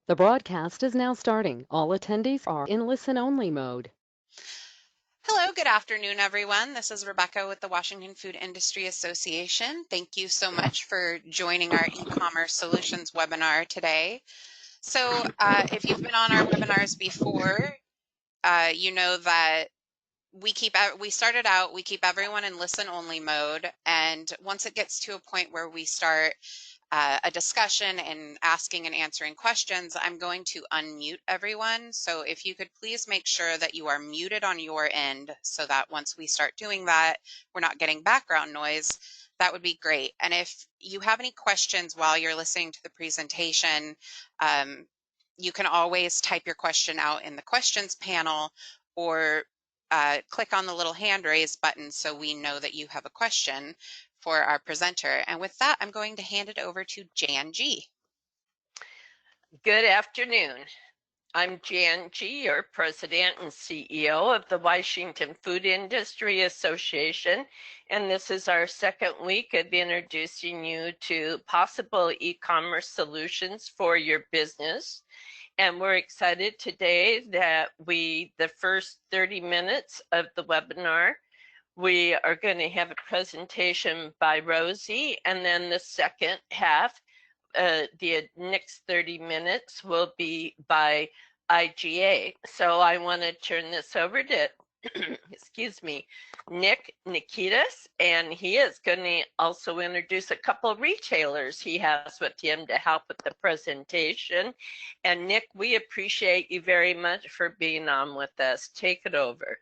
The broadcast is now starting. All attendees are in listen-only mode. Hello, good afternoon, everyone. This is Rebecca with the Washington Food Industry Association. Thank you so much for joining our e-commerce solutions webinar today. So if you've been on our webinars before, you know that we keep everyone in listen-only mode, and once it gets to a point where we start a discussion and asking and answering questions, I'm going to unmute everyone. So if you could please make sure that you are muted on your end so that once we start doing that, we're not getting background noise, that would be great. And if you have any questions while you're listening to the presentation, you can always type your question out in the questions panel or click on the little hand raise button so we know that you have a question for our presenter. And with that, I'm going to hand it over to Jan G. Good afternoon. I'm Jan G, your President and CEO of the Washington Food Industry Association, and this is our second week of introducing you to possible e-commerce solutions for your business. And we're excited today that the first 30 minutes of the webinar, we are going to have a presentation by Rosie, and then the second half, the next 30 minutes will be by IGA. So I want to turn this over to, excuse me, Nick Nikitas, and he is going to also introduce a couple of retailers he has with him to help with the presentation. And Nick, we appreciate you very much for being on with us. Take it over.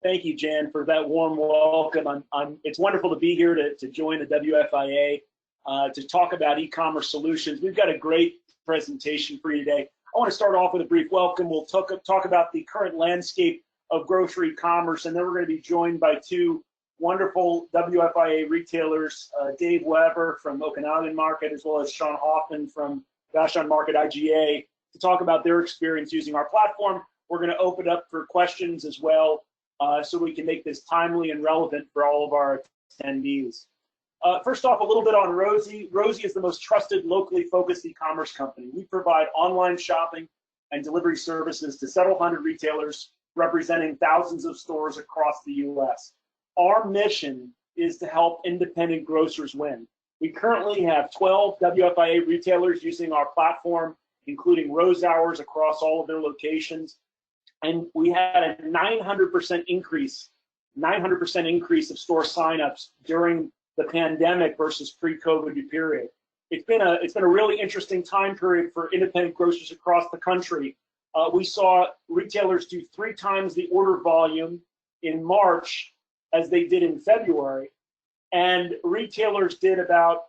Thank you, Jan, for that warm welcome. It's wonderful to be here to join the WFIA to talk about e-commerce solutions. We've got a great presentation for you today. I want to start off with a brief welcome. We'll talk about the current landscape of grocery commerce, and then we're going to be joined by two wonderful WFIA retailers, Dave Weber from Okanagan Market, as well as Sean Hoffman from Vashon Market IGA, to talk about their experience using our platform. We're going to open up for questions as well, so we can make this timely and relevant for all of our attendees. First off, a little bit on Rosie. Rosie is the most trusted, locally focused e-commerce company. We provide online shopping and delivery services to several hundred retailers representing thousands of stores across the U.S. Our mission is to help independent grocers win. We currently have 12 WFIA retailers using our platform, including Rose Hours across all of their locations. And we had a 900% increase of store signups during the pandemic versus pre-COVID period. It's been a really interesting time period for independent grocers across the country. We saw retailers do 3 times the order volume in March as they did in February, and retailers did about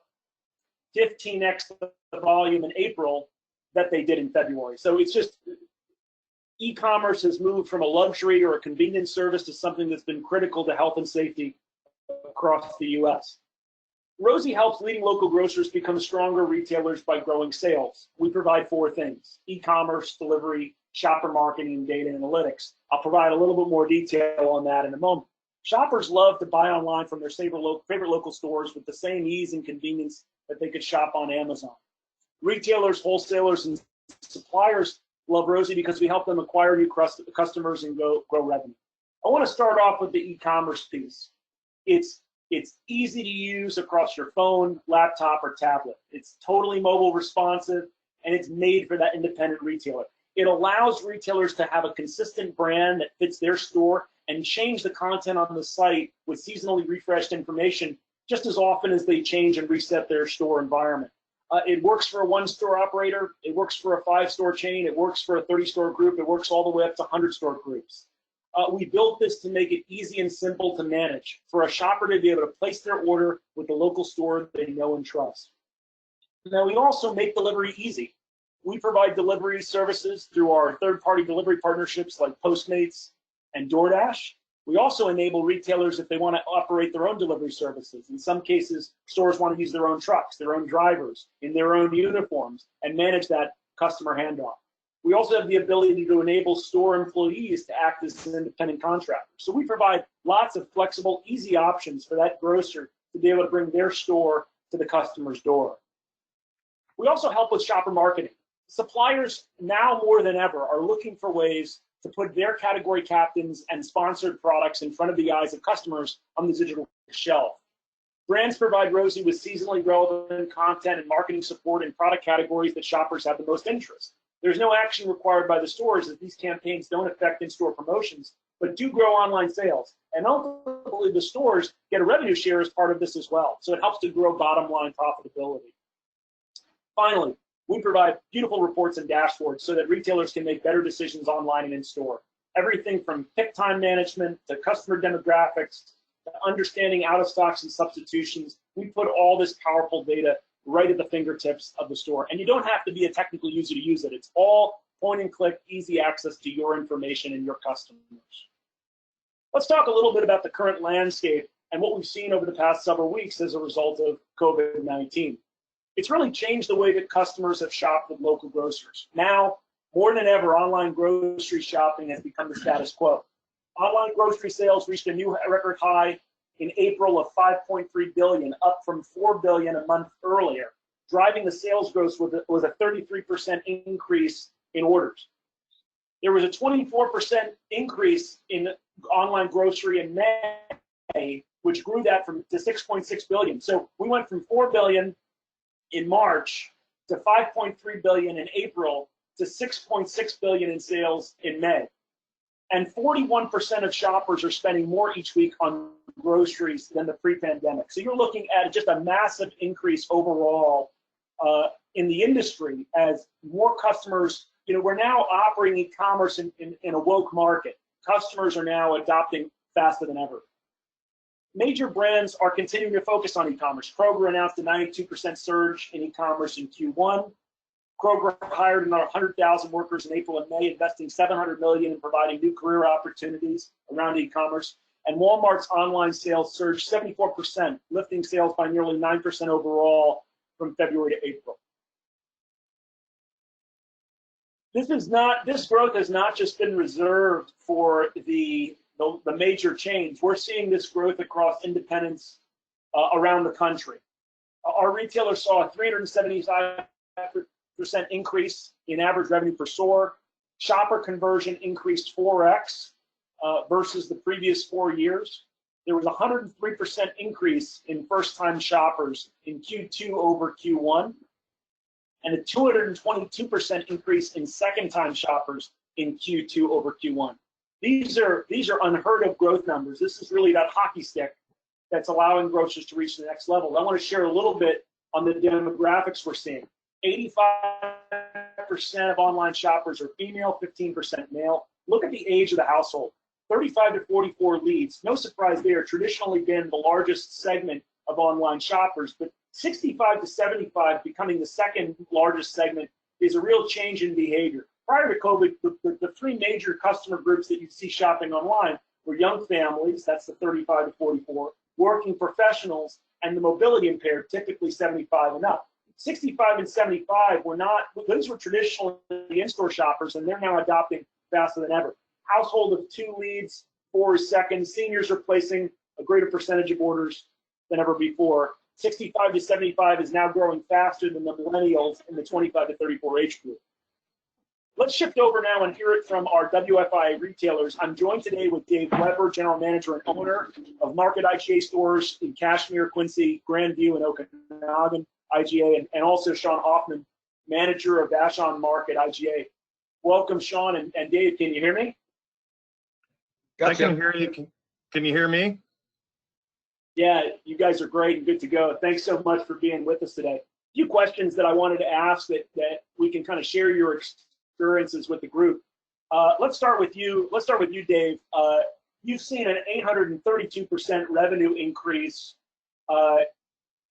15x the volume in April that they did in February. So it's just, e-commerce has moved from a luxury or a convenience service to something that's been critical to health and safety across the U.S. Rosie helps leading local grocers become stronger retailers by growing sales. We provide 4 things: e-commerce, delivery, shopper marketing, and data analytics. I'll provide a little bit more detail on that in a moment. Shoppers love to buy online from their favorite local stores with the same ease and convenience that they could shop on Amazon. Retailers, wholesalers, and suppliers love Rosie because we help them acquire new customers and grow revenue. I want to start off with the e-commerce piece. It's easy to use across your phone, laptop, or tablet. It's totally mobile responsive, and it's made for that independent retailer. It allows retailers to have a consistent brand that fits their store and change the content on the site with seasonally refreshed information just as often as they change and reset their store environment. It works for a 1-store operator, it works for a 5-store chain, it works for a 30-store group, it works all the way up to 100-store groups. We built this to make it easy and simple to manage, for a shopper to be able to place their order with the local store they know and trust. Now, we also make delivery easy. We provide delivery services through our third-party delivery partnerships like Postmates and DoorDash. We also enable retailers if they want to operate their own delivery services. In some cases, stores want to use their own trucks, their own drivers, in their own uniforms, and manage that customer handoff. We also have the ability to enable store employees to act as independent contractors. So we provide lots of flexible, easy options for that grocer to be able to bring their store to the customer's door. We also help with shopper marketing. suppliers now more than ever are looking for ways to put their category captains and sponsored products in front of the eyes of customers on the digital shelf. Brands provide Rosie with seasonally relevant content and marketing support in product categories that shoppers have the most interest. There's no action required by the stores, as these campaigns don't affect in-store promotions, but do grow online sales. And ultimately, the stores get a revenue share as part of this as well. So it helps to grow bottom line profitability. Finally, we provide beautiful reports and dashboards so that retailers can make better decisions online and in store. Everything from pick time management to customer demographics to understanding out of stocks and substitutions. We put all this powerful data right at the fingertips of the store. And you don't have to be a technical user to use it. It's all point and click, easy access to your information and your customers. Let's talk a little bit about the current landscape and what we've seen over the past several weeks as a result of COVID-19. It's really changed the way that customers have shopped with local grocers. Now, more than ever, online grocery shopping has become the status quo. Online grocery sales reached a new record high in April of $5.3 billion, up from $4 billion a month earlier. Driving the sales growth was a 33% increase in orders. There was a 24% increase in online grocery in May, which grew that to 6.6 billion. So we went from 4 billion in March to 5.3 billion in April to 6.6 billion in sales in May. And 41% of shoppers are spending more each week on groceries than the pre-pandemic. So you're looking at just a massive increase overall in the industry as more customers, we're now operating e-commerce in a woke market. Customers are now adopting faster than ever. Major brands are continuing to focus on e-commerce. Kroger announced a 92% surge in e-commerce in Q1. Kroger hired another 100,000 workers in April and May, investing $700 million in providing new career opportunities around e-commerce. And Walmart's online sales surged 74%, lifting sales by nearly 9% overall from February to April. This growth has not just been reserved for the major chains. We're seeing this growth across independents around the country. Our retailers saw a 375% increase in average revenue per store. Shopper conversion increased 4x versus the previous 4 years. There was a 103% increase in first-time shoppers in Q2 over Q1, and a 222% increase in second-time shoppers in Q2 over Q1. These are unheard of growth numbers. This is really that hockey stick that's allowing grocers to reach the next level. I want to share a little bit on the demographics we're seeing. 85% of online shoppers are female, 15% male. Look at the age of the household. 35 to 44 leads. No surprise there. Traditionally been the largest segment of online shoppers, but 65 to 75 becoming the second largest segment is a real change in behavior. Prior to COVID, the three major customer groups that you see shopping online were young families, that's the 35 to 44, working professionals, and the mobility impaired, typically 75 and up. 65 and 75 those were traditionally in-store shoppers, and they're now adopting faster than ever. Household of 2 leads, 4 is second. Seniors are placing a greater percentage of orders than ever before. 65 to 75 is now growing faster than the millennials in the 25 to 34 age group. Let's shift over now and hear it from our WFIA retailers. I'm joined today with Dave Weber, General Manager and owner of Market IGA stores in Kashmere, Quincy, Grandview, and Okanagan, IGA, and also Sean Hoffman, Manager of Vashon Market, IGA. Welcome, Sean and Dave. Can you hear me? Gotcha. I can hear you. Can you hear me? Yeah, you guys are great and good to go. Thanks so much for being with us today. A few questions that I wanted to ask that we can kind of share your experiences with the group. Let's start with you. Let's start with you, Dave. You've seen an 832% revenue increase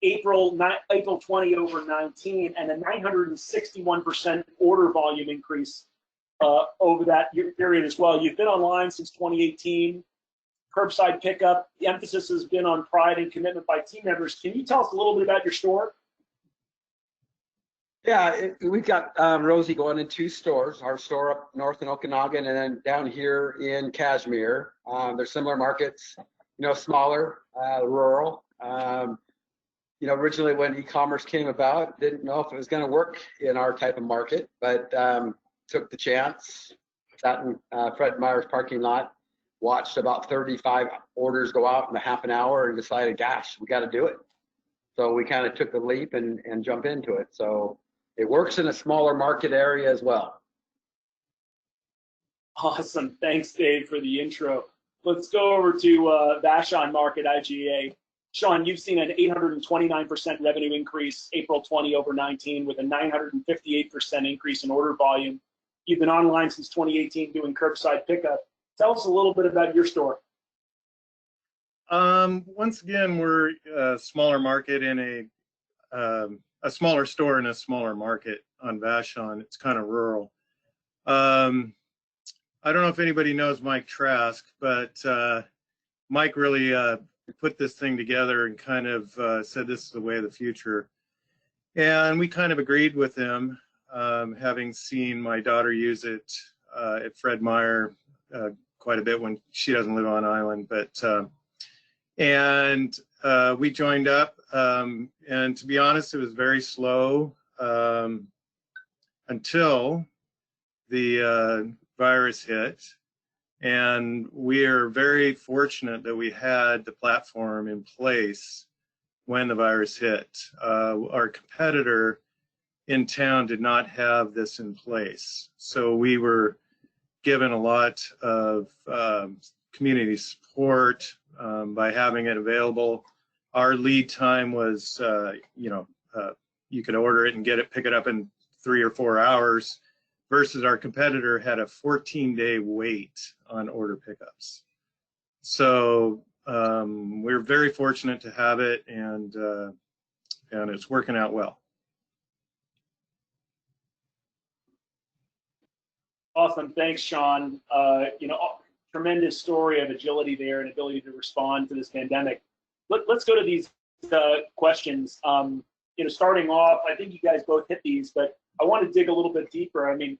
April 20 over 19, and a 961% order volume increase over that period as well. You've been online since 2018. Curbside pickup. The emphasis has been on pride and commitment by team members. Can you tell us a little bit about your store? Yeah, we've got Rosie going in 2 stores. Our store up north in Okanagan, and then down here in Kashmere. They're similar markets, smaller, rural. originally when e-commerce came about, didn't know if it was going to work in our type of market, but took the chance. Sat in Fred Meyer's parking lot, watched about 35 orders go out in a half an hour, and decided, gosh, we got to do it. So we kind of took the leap and jumped into it. So it works in a smaller market area as well. Awesome. Thanks, Dave, for the intro. Let's go over to Vashon Market, IGA. Sean, you've seen an 829% revenue increase April 20 over 19 with a 958% increase in order volume. You've been online since 2018 doing curbside pickup. Tell us a little bit about your store. Once again, we're a smaller market in a smaller store in a smaller market on Vashon. It's kind of rural. I don't know if anybody knows Mike Trask, but Mike really put this thing together and kind of said this is the way of the future. And we kind of agreed with him, having seen my daughter use it at Fred Meyer quite a bit when she doesn't live on island. But and we joined up, and to be honest, it was very slow until the virus hit. And we are very fortunate that we had the platform in place when the virus hit. Our competitor in town did not have this in place. So we were given a lot of community support by having it available. Our lead time was, you could order it and pick it up in 3 or 4 hours, versus our competitor had a 14-day wait on order pickups. So we're very fortunate to have it, and it's working out well. Awesome, thanks, Sean. Tremendous story of agility there and ability to respond to this pandemic. Let's go to these questions. Starting off, I think you guys both hit these, but I want to dig a little bit deeper. I mean,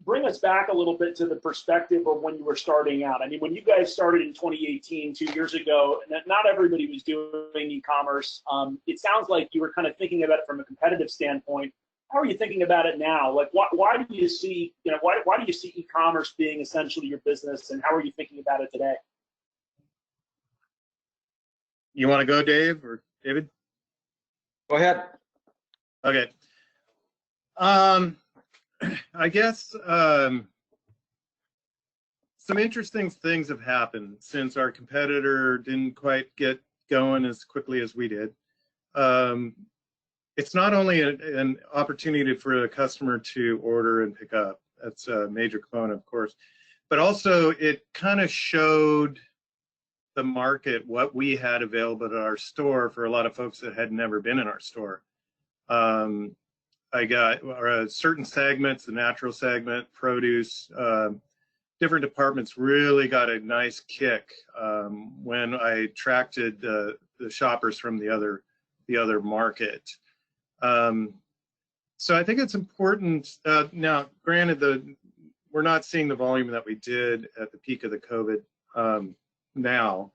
bring us back a little bit to the perspective of when you were starting out. I mean, when you guys started in 2018, 2 years ago, not everybody was doing e-commerce. It sounds like you were kind of thinking about it from a competitive standpoint. How are you thinking about it now? Like, why do you see, why do you see e-commerce being essentially your business, and how are you thinking about it today? You want to go, Dave or David? Go ahead. Okay. I guess some interesting things have happened since our competitor didn't quite get going as quickly as we did. It's not only an opportunity for the customer to order and pick up. That's a major component, of course, but also it kind of showed the market what we had available at our store for a lot of folks that had never been in our store. I got certain segments, the natural segment, produce, different departments really got a nice kick when I attracted the shoppers from the other market. So I think it's important. Now, granted, we're not seeing the volume that we did at the peak of the COVID now,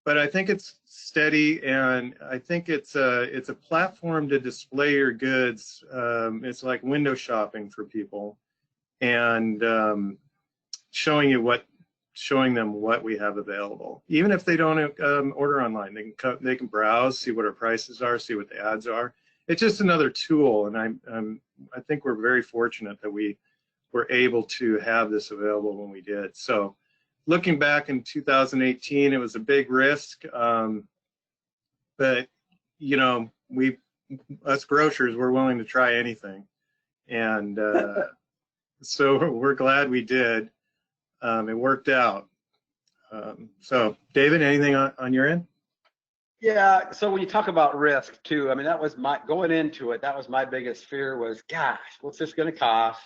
but I think it's steady, and I think it's a platform to display your goods. It's like window shopping for people, and showing them what we have available. Even if they don't order online, they can browse, see what our prices are, see what the ads are. It's just another tool, and I think we're very fortunate that we were able to have this available when we did. So, looking back in 2018, it was a big risk, but us grocers, we're willing to try anything, and so we're glad we did. It worked out. So, David, anything on your end? Yeah, so when you talk about risk too, I mean, that was going into it, that was my biggest fear was, gosh, what's this going to cost?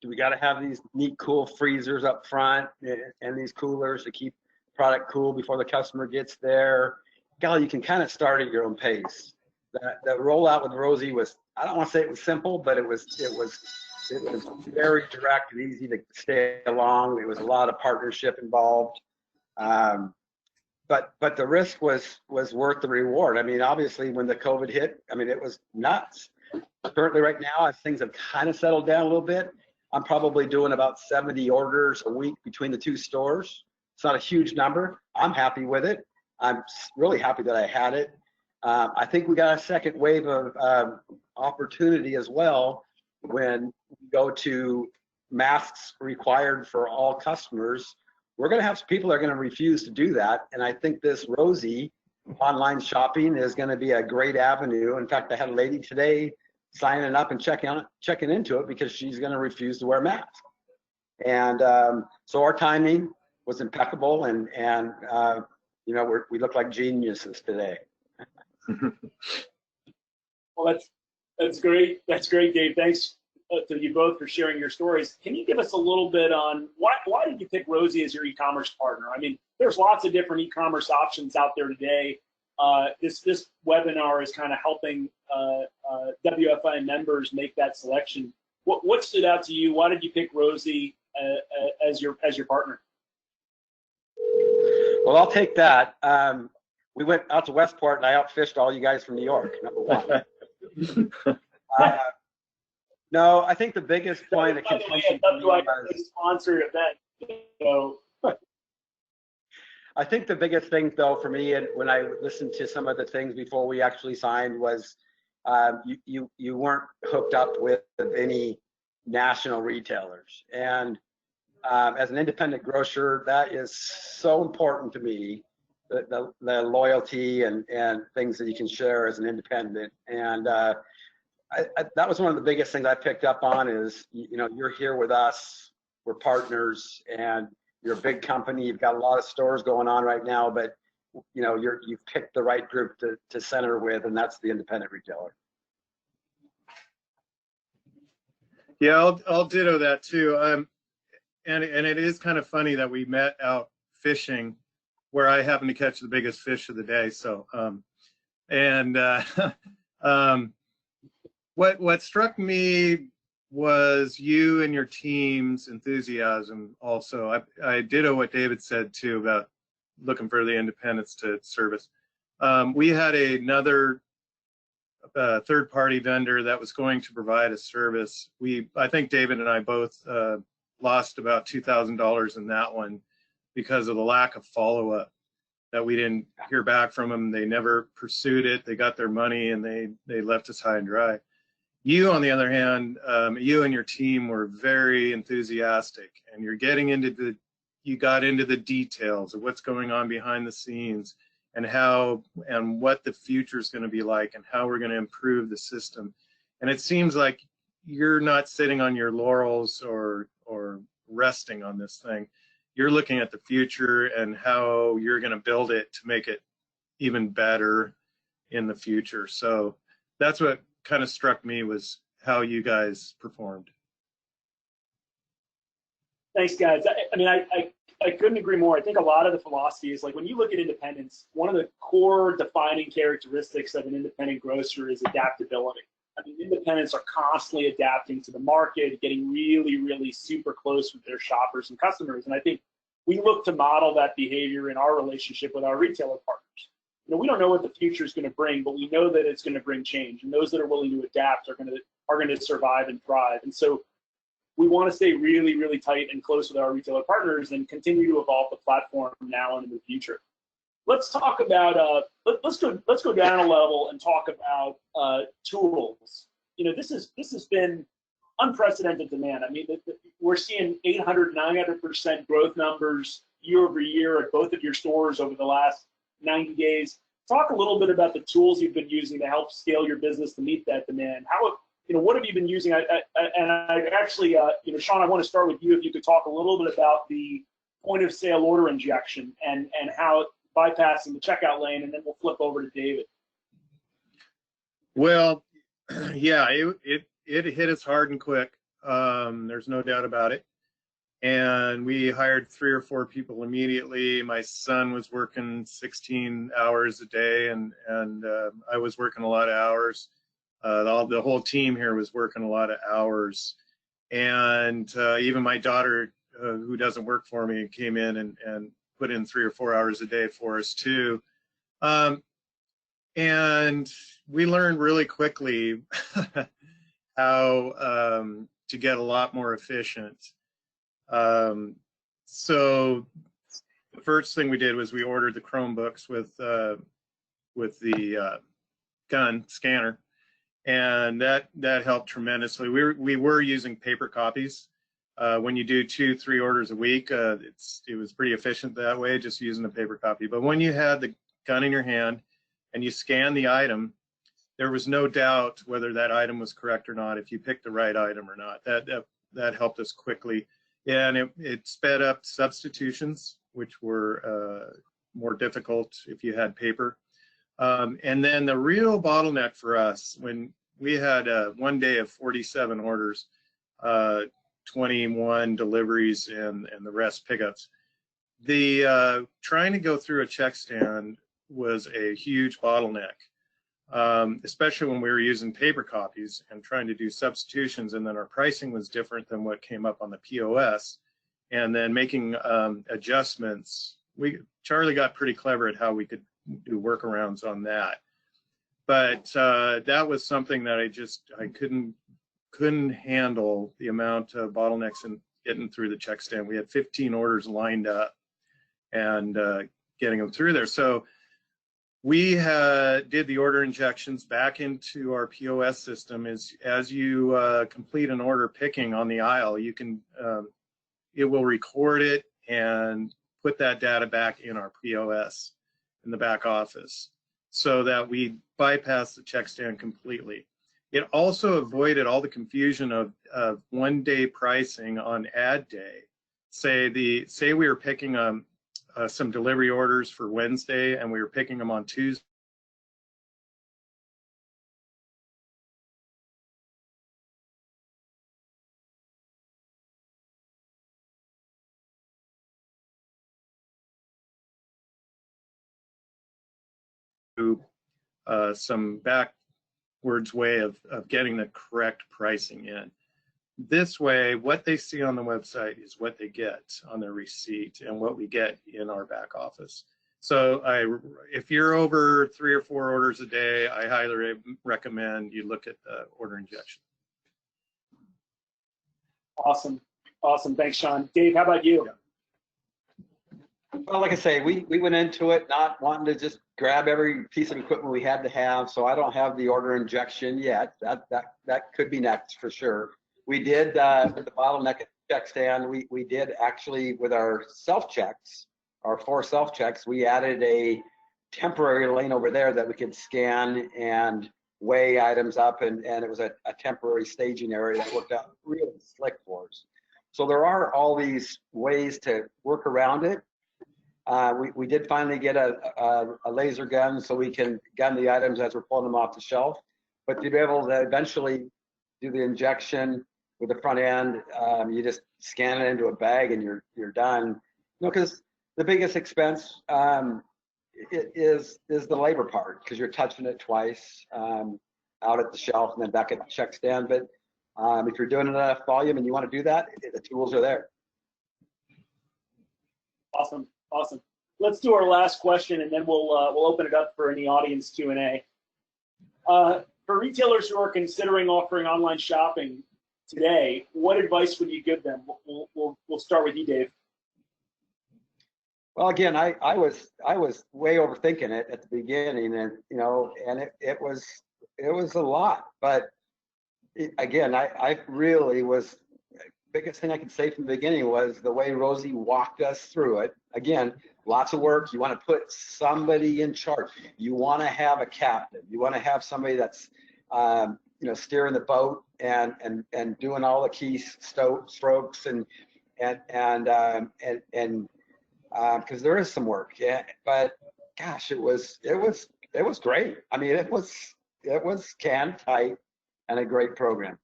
Do we got to have these neat, cool freezers up front and these coolers to keep product cool before the customer gets there? Golly, you can kind of start at your own pace. That rollout with Rosie was, I don't want to say it was simple, but it was very direct and easy to stay along. There was a lot of partnership involved. but the risk was worth the reward. I mean, obviously when the COVID hit, I mean, it was nuts. Currently right now, as things have kind of settled down a little bit, I'm probably doing about 70 orders a week between the two stores. It's not a huge number. I'm happy with it. I'm really happy that I had it. I think we got a second wave of opportunity as well when we go to masks required for all customers. We're going to have people that are going to refuse to do that. And I think this Rosie online shopping is going to be a great avenue. In fact, I had a lady today signing up and checking into it because she's going to refuse to wear a mask. And so our timing was impeccable, and you know, we look like geniuses today. Well, that's great. That's great, Dave. Thanks to you both for sharing your stories. Can you give us a little bit on why did you pick Rosie as your e-commerce partner? I mean, there's lots of different e-commerce options out there today. This webinar is kind of helping WFIA members make that selection. What stood out to you? Why did you pick Rosie as your partner? Well, I'll take that. We went out to Westport and I outfished all you guys from New York, number one. No, I think the biggest point of contention for me was sponsor event. So I think the biggest thing though for me, and when I listened to some of the things before we actually signed, was you weren't hooked up with any national retailers. And as an independent grocer, that is so important to me, the loyalty and things that you can share as an independent. And that was one of the biggest things I picked up on is, you know, you're here with us, we're partners, and you're a big company, you've got a lot of stores going on right now, but you know, you've picked the right group to center with, and that's the independent retailer. Yeah, I'll ditto that too. And it is kind of funny that we met out fishing, where I happened to catch the biggest fish of the day. So, what struck me was you and your team's enthusiasm. Also, I ditto what David said too about looking for the independents to service. We had another third-party vendor that was going to provide a service. I think David and I both lost about $2,000 in that one because of the lack of follow-up, that we didn't hear back from them. They never pursued it. They got their money and they left us high and dry. You, on the other hand, you and your team were very enthusiastic, and you got into the details of what's going on behind the scenes, and what the future is going to be like, and how we're going to improve the system. And it seems like you're not sitting on your laurels or resting on this thing. You're looking at the future and how you're going to build it to make it even better in the future. So that's what kind of struck me, was how you guys performed. Thanks, guys. I mean, I couldn't agree more. I think a lot of the philosophy is, like, when you look at independence, one of the core defining characteristics of an independent grocer is adaptability. I mean, independents are constantly adapting to the market, getting really, really super close with their shoppers and customers. And I think we look to model that behavior in our relationship with our retailer partners. You know, we don't know what the future is going to bring, but we know that it's going to bring change. And those that are willing to adapt are going to survive and thrive. And so we want to stay really, really tight and close with our retailer partners and continue to evolve the platform now and in the future. Let's talk about let's go down a level and talk about tools. You know, this has been unprecedented demand. I mean, we're seeing 800, 900% growth numbers year over year at both of your stores over the last 90 days. Talk a little bit about the tools you've been using to help scale your business to meet that demand. What have you been using? Sean, I want to start with you. If you could talk a little bit about the point of sale order injection and how bypassing the checkout lane, and then we'll flip over to David. Well, yeah, it hit us hard and quick. There's no doubt about it. And we hired 3 or 4 people immediately. My son was working 16 hours a day, and I was working a lot of hours. The whole team here was working a lot of hours. And even my daughter, who doesn't work for me, came in and put in 3 or 4 hours a day for us too. And we learned really quickly how to get a lot more efficient. So the first thing we did was we ordered the Chromebooks with the gun scanner, and that helped tremendously. We were using paper copies. When you do 2-3 orders a week, it was pretty efficient that way, just using a paper copy. But when you had the gun in your hand and you scan the item, there was no doubt whether that item was correct or not, if you picked the right item or not. That helped us quickly. And it sped up substitutions, which were more difficult if you had paper. And then the real bottleneck for us, when we had one day of 47 orders, 21 deliveries, and the rest pickups, the trying to go through a check stand was a huge bottleneck, especially when we were using paper copies and trying to do substitutions, and then our pricing was different than what came up on the POS, and then making adjustments. Charlie got pretty clever at how we could do workarounds on that, but that was something that I couldn't handle, the amount of bottlenecks in getting through the check stand. We had 15 orders lined up and getting them through there. So we did the order injections back into our POS system. As you complete an order picking on the aisle, you can it will record it and put that data back in our POS in the back office, so that we bypass the check stand completely. It also avoided all the confusion of one-day pricing on ad day. Say we were picking some delivery orders for Wednesday and we were picking them on Tuesday. Some backwards way of getting the correct pricing in. This way, what they see on the website is what they get on their receipt and what we get in our back office. So if you're over 3 or 4 orders a day, I highly recommend you look at the order injection. Awesome. Thanks, Sean. Dave, how about you? Well, like I say, we went into it not wanting to just grab every piece of equipment we had to have, so I don't have the order injection yet. That could be next for sure. We did with the bottleneck at the check stand, we did actually, with our self-checks, our 4 self-checks, we added a temporary lane over there that we could scan and weigh items up, and it was a temporary staging area that worked out really slick for us. So there are all these ways to work around it. We did finally get a laser gun so we can gun the items as we're pulling them off the shelf. But to be able to eventually do the injection with the front end, you just scan it into a bag and you're done. You know, because the biggest expense is the labor part, because you're touching it twice out at the shelf and then back at the check stand. But if you're doing enough volume and you want to do that, the tools are there. Awesome. Let's do our last question, and then we'll open it up for any audience Q&A. For retailers who are considering offering online shopping today, what advice would you give them? We'll start with you, Dave. Well, again, I was way overthinking it at the beginning, and it was a lot. But again, I really was. Biggest thing I could say from the beginning was the way Rosie walked us through it. Again, lots of work. You want to put somebody in charge. You want to have a captain. You want to have somebody that's steering the boat and doing all the key strokes and because there is some work. Yeah, but gosh, it was great. I mean, it was can tight and a great program.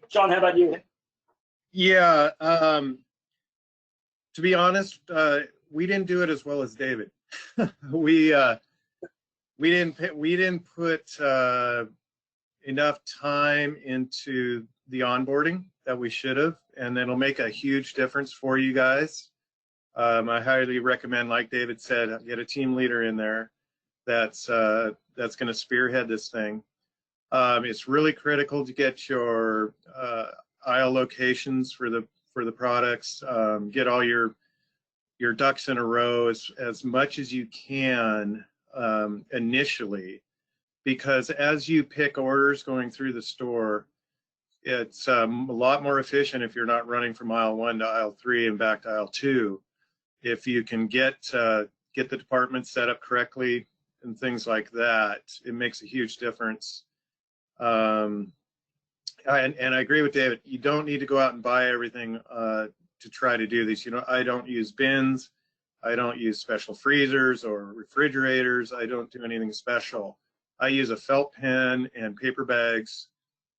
Sean, how about you? Yeah, to be honest, we didn't do it as well as David. we didn't put enough time into the onboarding. that we should have, and it'll make a huge difference for you guys. I highly recommend, like David said, get a team leader in there that's going to spearhead this thing. It's really critical to get your aisle locations for the products. Get all your ducks in a row as much as you can initially, because as you pick orders going through the store, it's a lot more efficient if you're not running from aisle 1 to aisle 3 and back to aisle 2. If you can get the department set up correctly and things like that, it makes a huge difference. And I agree with David. You don't need to go out and buy everything to try to do this. I don't use bins. I don't use special freezers or refrigerators. I don't do anything special. I use a felt pen and paper bags,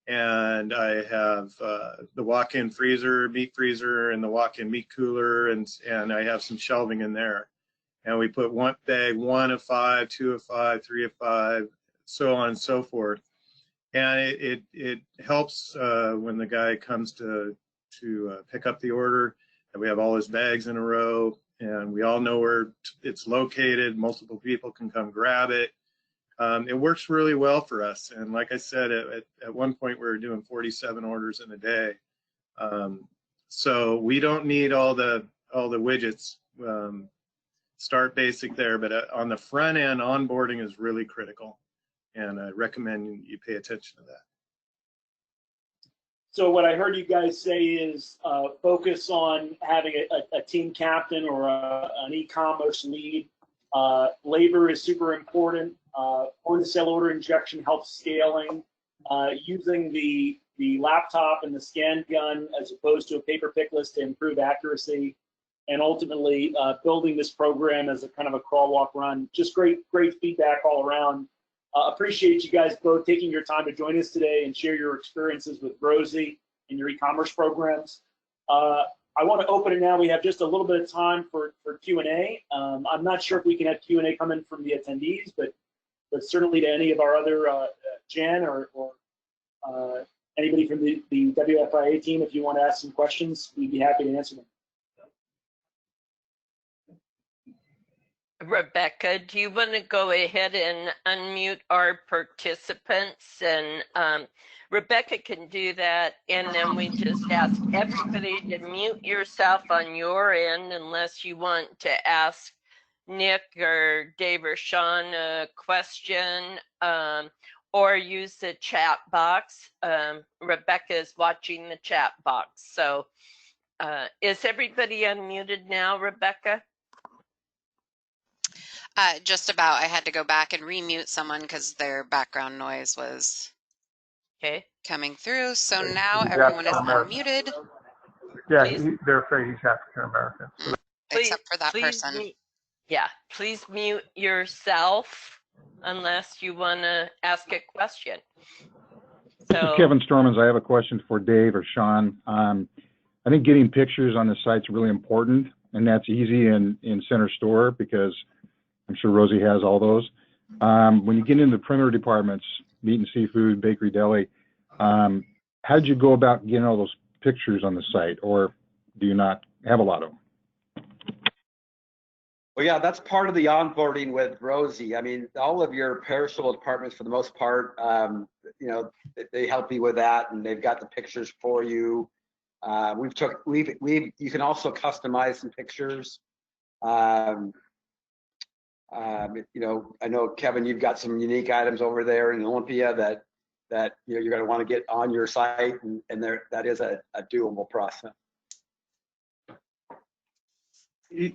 and I have the walk-in freezer, meat freezer, and the walk-in meat cooler, and I have some shelving in there. And we put one bag, 1 of 5, 2 of 5, 3 of 5, so on and so forth. And it helps when the guy comes to pick up the order, that we have all his bags in a row, and we all know where it's located. Multiple people can come grab it. It works really well for us. And like I said, at one point we were doing 47 orders in a day. So we don't need all the widgets. Start basic there, but on the front end, onboarding is really critical, and I recommend you pay attention to that. So what I heard you guys say is focus on having a team captain or an e-commerce lead. Labor is super important. Point-of-sale order injection helps scaling. Using the laptop and the scan gun as opposed to a paper pick list to improve accuracy, and ultimately building this program as a kind of a crawl, walk, run. Just great feedback all around. Appreciate you guys both taking your time to join us today and share your experiences with Rosie and your e-commerce programs. I want to open it now. We have just a little bit of time for Q&A. I'm not sure if we can have Q&A come in from the attendees, but certainly to any of our other Jen or anybody from the WFIA team, if you want to ask some questions, we'd be happy to answer them. Rebecca, do you want to go ahead and unmute our participants? And Rebecca can do that, and then we just ask everybody to mute yourself on your end unless you want to ask Nick or Dave or Sean a question, or use the chat box. Rebecca is watching the chat box. So is everybody unmuted now, Rebecca? Just about. I had to go back and remute someone because their background noise was coming through. So now everyone is unmuted. Yeah, they're afraid he's African American. Except for that person. Please mute yourself unless you want to ask a question. This is Kevin Stormans. I have a question for Dave or Sean. I think getting pictures on the site is really important, and that's easy in Center Store because I'm sure Rosie has all those. When you get into the perimeter departments, meat and seafood, bakery, deli, how did you go about getting all those pictures on the site, or do you not have a lot of them? Well, yeah, that's part of the onboarding with Rosie. I mean, all of your perishable departments, for the most part, you know, they help you with that, and they've got the pictures for you. You can also customize some pictures. You know, I know, Kevin, you've got some unique items over there in Olympia that you know you're going to want to get on your site, and that is a doable process.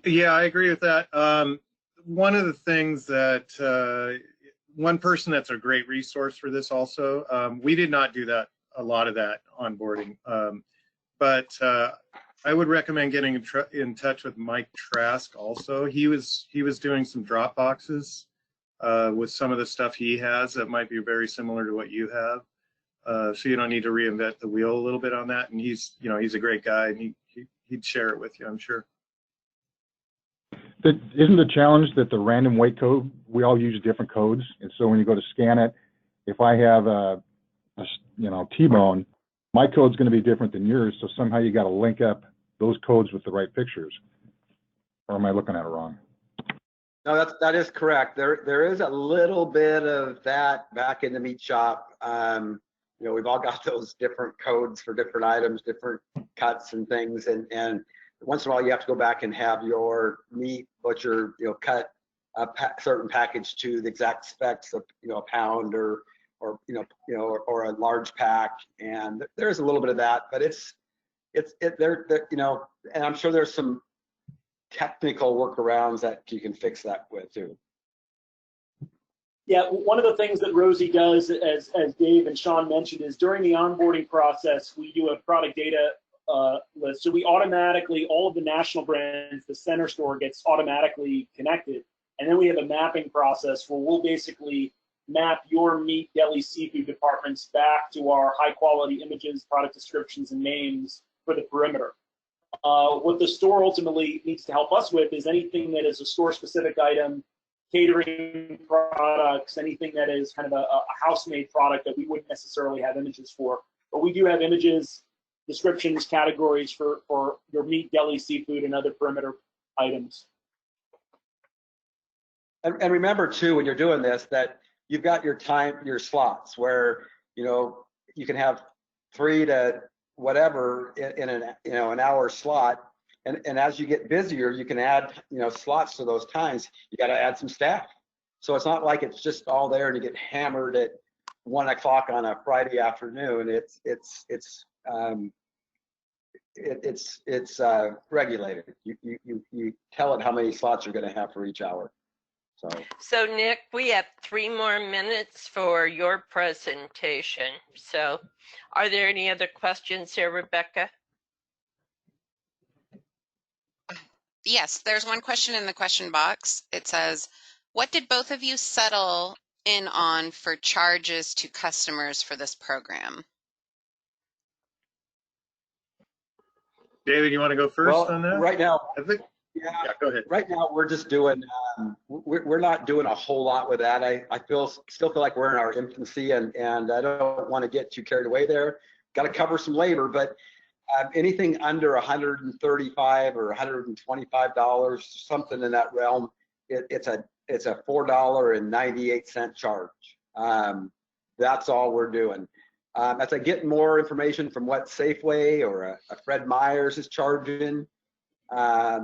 Yeah, I agree with that. One of the things that one person that's a great resource for this also, we did not do a lot of that onboarding, but I would recommend getting in touch with Mike Trask also. He was doing some drop boxes with some of the stuff he has that might be very similar to what you have. So you don't need to reinvent the wheel a little bit on that. And he's a great guy, and he'd share it with you, I'm sure. Isn't the challenge that the random weight code, we all use different codes, and so when you go to scan it, if I have a T-bone, my code's going to be different than yours, so somehow you got to link up those codes with the right pictures. Or am I looking at it wrong? No, that is correct. There is a little bit of that back in the meat shop. You know, we've all got those different codes for different items, different cuts and things, and once in a while you have to go back and have your meat butcher, you know, cut a certain package to the exact specs of, you know, a pound or or a large pack, and there's a little bit of that, but it's there, you know, and I'm sure there's some technical workarounds that you can fix that with too. Yeah, one of the things that Rosie does, as Dave and Sean mentioned, is during the onboarding process, we do a product data list. So we automatically, all of the national brands, the center store gets automatically connected. And then we have a mapping process where we'll basically map your meat, deli, seafood departments back to our high quality images, product descriptions, and names for the perimeter. What the store ultimately needs to help us with is anything that is a store specific item, catering products, anything that is kind of a house-made product that we wouldn't necessarily have images for. But we do have images, descriptions, categories for your meat, deli, seafood, and other perimeter items. And remember too, when you're doing this, that you've got your slots where, you know, you can have 3 to whatever in an hour slot. And as you get busier, you can add, you know, slots to those times. You got to add some staff. So it's not like it's just all there and you get hammered at 1 o'clock on a Friday afternoon. It's regulated. You tell it how many slots you're going to have for each hour. So Nick, we have 3 more minutes for your presentation. So are there any other questions here, Rebecca? Yes, there's one question in the question box. It says, what did both of you settle in on for charges to customers for this program? David, you want to go first on that? Right now, yeah, go ahead. Right now, we're just doing, we're not doing a whole lot with that. I still feel like we're in our infancy, and I don't want to get too carried away there. Got to cover some labor, but anything under $135 or $125, something in that realm, it's a $4.98 charge. That's all we're doing. As I get more information from what Safeway or a Fred Meyer's is charging, I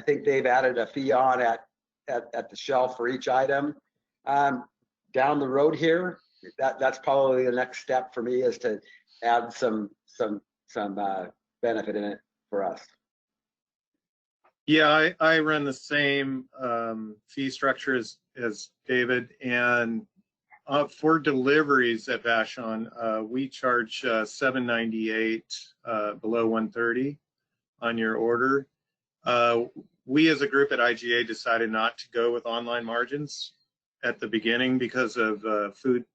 think they've added a fee on at the shelf for each item. Down the road here, that's probably the next step for me, is to add some benefit in it for us. Yeah, I run the same fee structure as David, and for deliveries at Vashon, we charge $7.98 below $130 on your order. We as a group at IGA decided not to go with online margins at the beginning because of food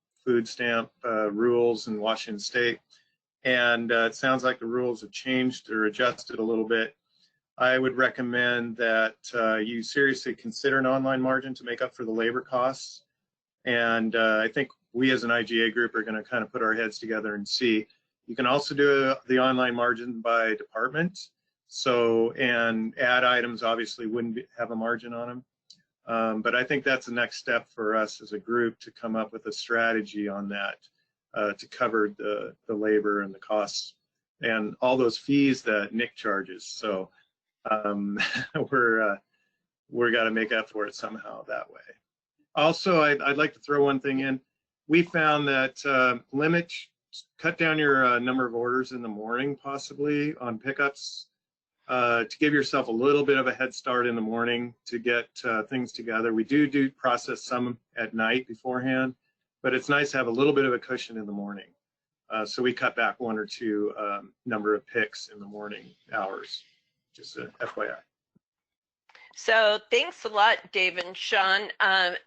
stamp rules in Washington State. And it sounds like the rules have changed or adjusted a little bit. I would recommend that you seriously consider an online margin to make up for the labor costs. And I think we as an IGA group are going to kind of put our heads together and see. You can also do the online margin by department. So, and ad items obviously wouldn't have a margin on them. But I think that's the next step for us as a group to come up with a strategy on that to cover the labor and the costs and all those fees that Nick charges. So we're got to make up for it somehow that way. Also, I'd like to throw one thing in. We found that cut down your number of orders in the morning, possibly on pickups, to give yourself a little bit of a head start in the morning to get things together. We do process some at night beforehand, but it's nice to have a little bit of a cushion in the morning. So we cut back 1 or 2 number of picks in the morning hours, just a FYI. So thanks a lot, Dave and Sean.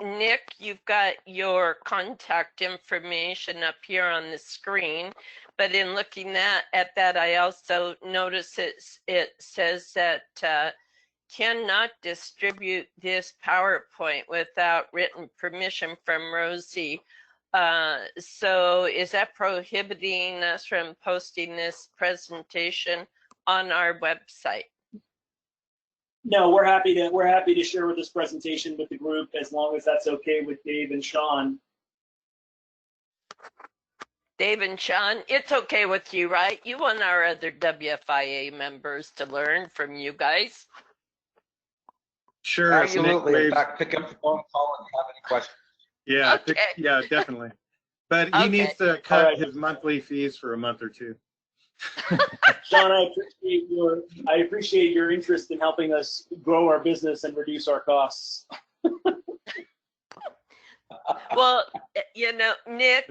Nick, you've got your contact information up here on the screen, but in looking at that, I also notice it says that cannot distribute this PowerPoint without written permission from Rosie So is that prohibiting us from posting this presentation on our website? No, we're happy to share with this presentation with the group as long as that's okay with Dave and Sean. Dave and Sean, it's okay with you, right? You want our other WFIA members to learn from you guys. Sure. Absolutely. In fact, pick up the phone call if you have any questions. Yeah, Okay. yeah, definitely. But he needs to cut his monthly fees for a month or two. Sean, I appreciate your interest in helping us grow our business and reduce our costs. Well, you know, Nick,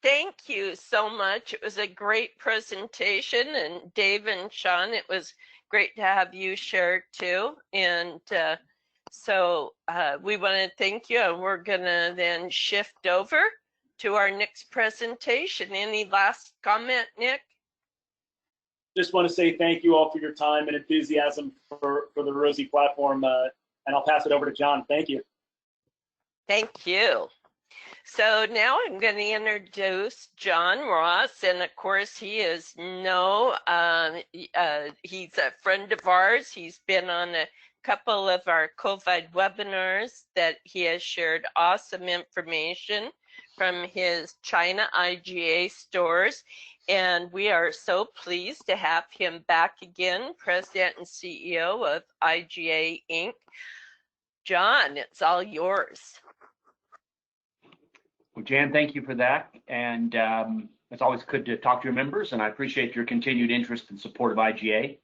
thank you so much. It was a great presentation, and Dave and Sean, it was great to have you share too. And so we want to thank you, and we're gonna then shift over to our next presentation. Any last comment, Nick? Just want to say thank you all for your time and enthusiasm for the Rosie platform, and I'll pass it over to John. Thank you. Thank you. So now I'm going to introduce John Ross, and of course he is he's a friend of ours. He's been on a couple of our COVID webinars that he has shared awesome information from his China IGA stores, and we are so pleased to have him back again, President and CEO of IGA Inc. John, it's all yours. Well, Jan, thank you for that. And it's always good to talk to your members, and I appreciate your continued interest and support of IGA.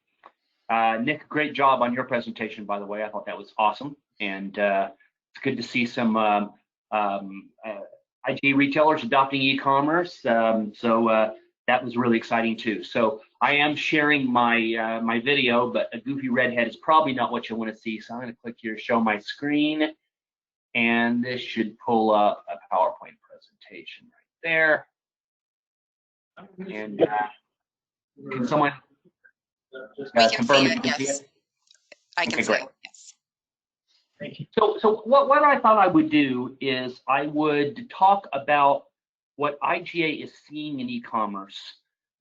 Nick, great job on your presentation, by the way. I thought that was awesome. And it's good to see some IGA retailers adopting e-commerce. So that was really exciting too. So I am sharing my my video, but a goofy redhead is probably not what you want to see. So I'm going to click here, show my screen. And this should pull up a PowerPoint presentation right there. And can someone confirm if you can see it? I can see it, yes. Thank you. So what I thought I would do is I would talk about what IGA is seeing in e-commerce,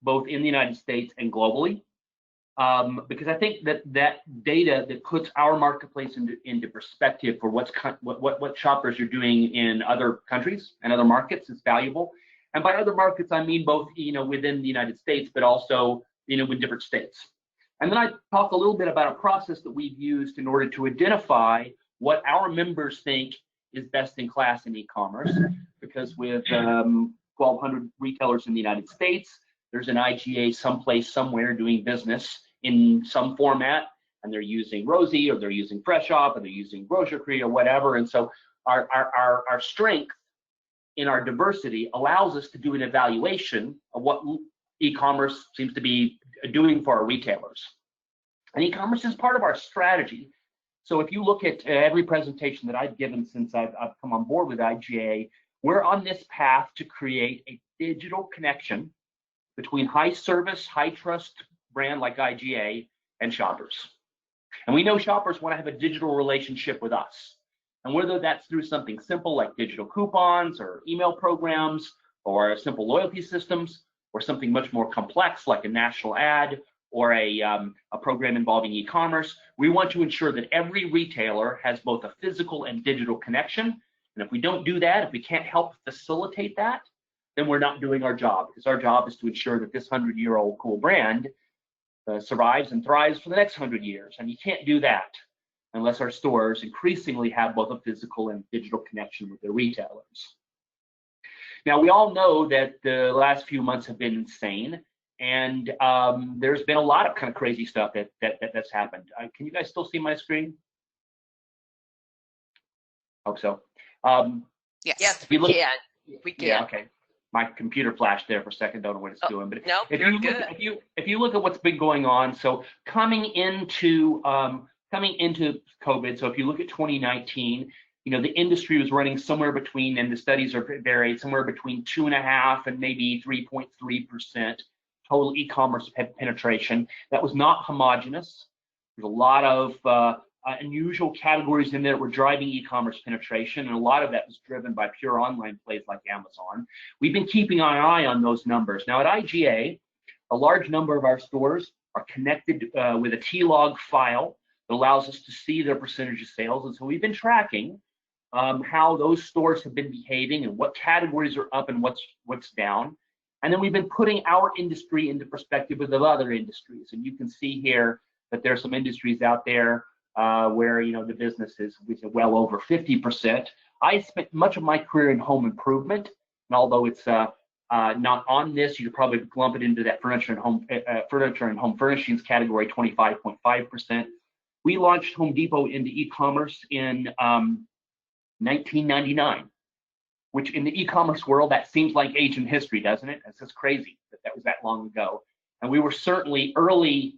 both in the United States and globally. Because I think that data that puts our marketplace into perspective for what shoppers are doing in other countries and other markets is valuable. And by other markets, I mean both within the United States, but also with different states. And then I talk a little bit about a process that we've used in order to identify what our members think is best in class in e-commerce. Because with 1,200 retailers in the United States, there's an IGA someplace, somewhere doing business in some format, and they're using Rosie, or they're using Fresh Shop, or they're using Grocery, or whatever. And so our strength in our diversity allows us to do an evaluation of what e-commerce seems to be doing for our retailers. And e-commerce is part of our strategy. So if you look at every presentation that I've given since I've come on board with IGA, we're on this path to create a digital connection between high service, high trust brand like IGA and shoppers. And we know shoppers want to have a digital relationship with us. And whether that's through something simple like digital coupons or email programs or simple loyalty systems, or something much more complex like a national ad or a program involving e-commerce, we want to ensure that every retailer has both a physical and digital connection. And if we don't do that, if we can't help facilitate that, then we're not doing our job, because our job is to ensure that this 100-year-old cool brand survives and thrives for the next 100 years. And you can't do that unless our stores increasingly have both a physical and digital connection with their retailers. Now, we all know that the last few months have been insane, and there's been a lot of kind of crazy stuff that's happened. Can you guys still see my screen? Hope so. Yes, we can. We can. Yeah, okay. My computer flashed there for a second. Don't know what it's doing, but no, if you look at what's been going on, so coming into COVID, so if you look at 2019, the industry was running somewhere between, and the studies are varied, somewhere between 2.5% and maybe 3.3% total e-commerce penetration. That was not homogenous. There's a lot of unusual categories in there that were driving e-commerce penetration, and a lot of that was driven by pure online plays like Amazon. We've been keeping an eye on those numbers. Now at IGA, a large number of our stores are connected with a T-log file that allows us to see their percentage of sales, and so we've been tracking how those stores have been behaving and what categories are up and what's down. And then we've been putting our industry into perspective with other industries, and you can see here that there's some industries out there where the business is well over 50%. I spent much of my career in home improvement, and although it's not on this, you could probably lump it into that furniture and home furnishings category, 25.5%. We launched Home Depot into e-commerce in 1999, which in the e-commerce world, that seems like ancient history, doesn't it? It's just crazy that was that long ago. And we were certainly early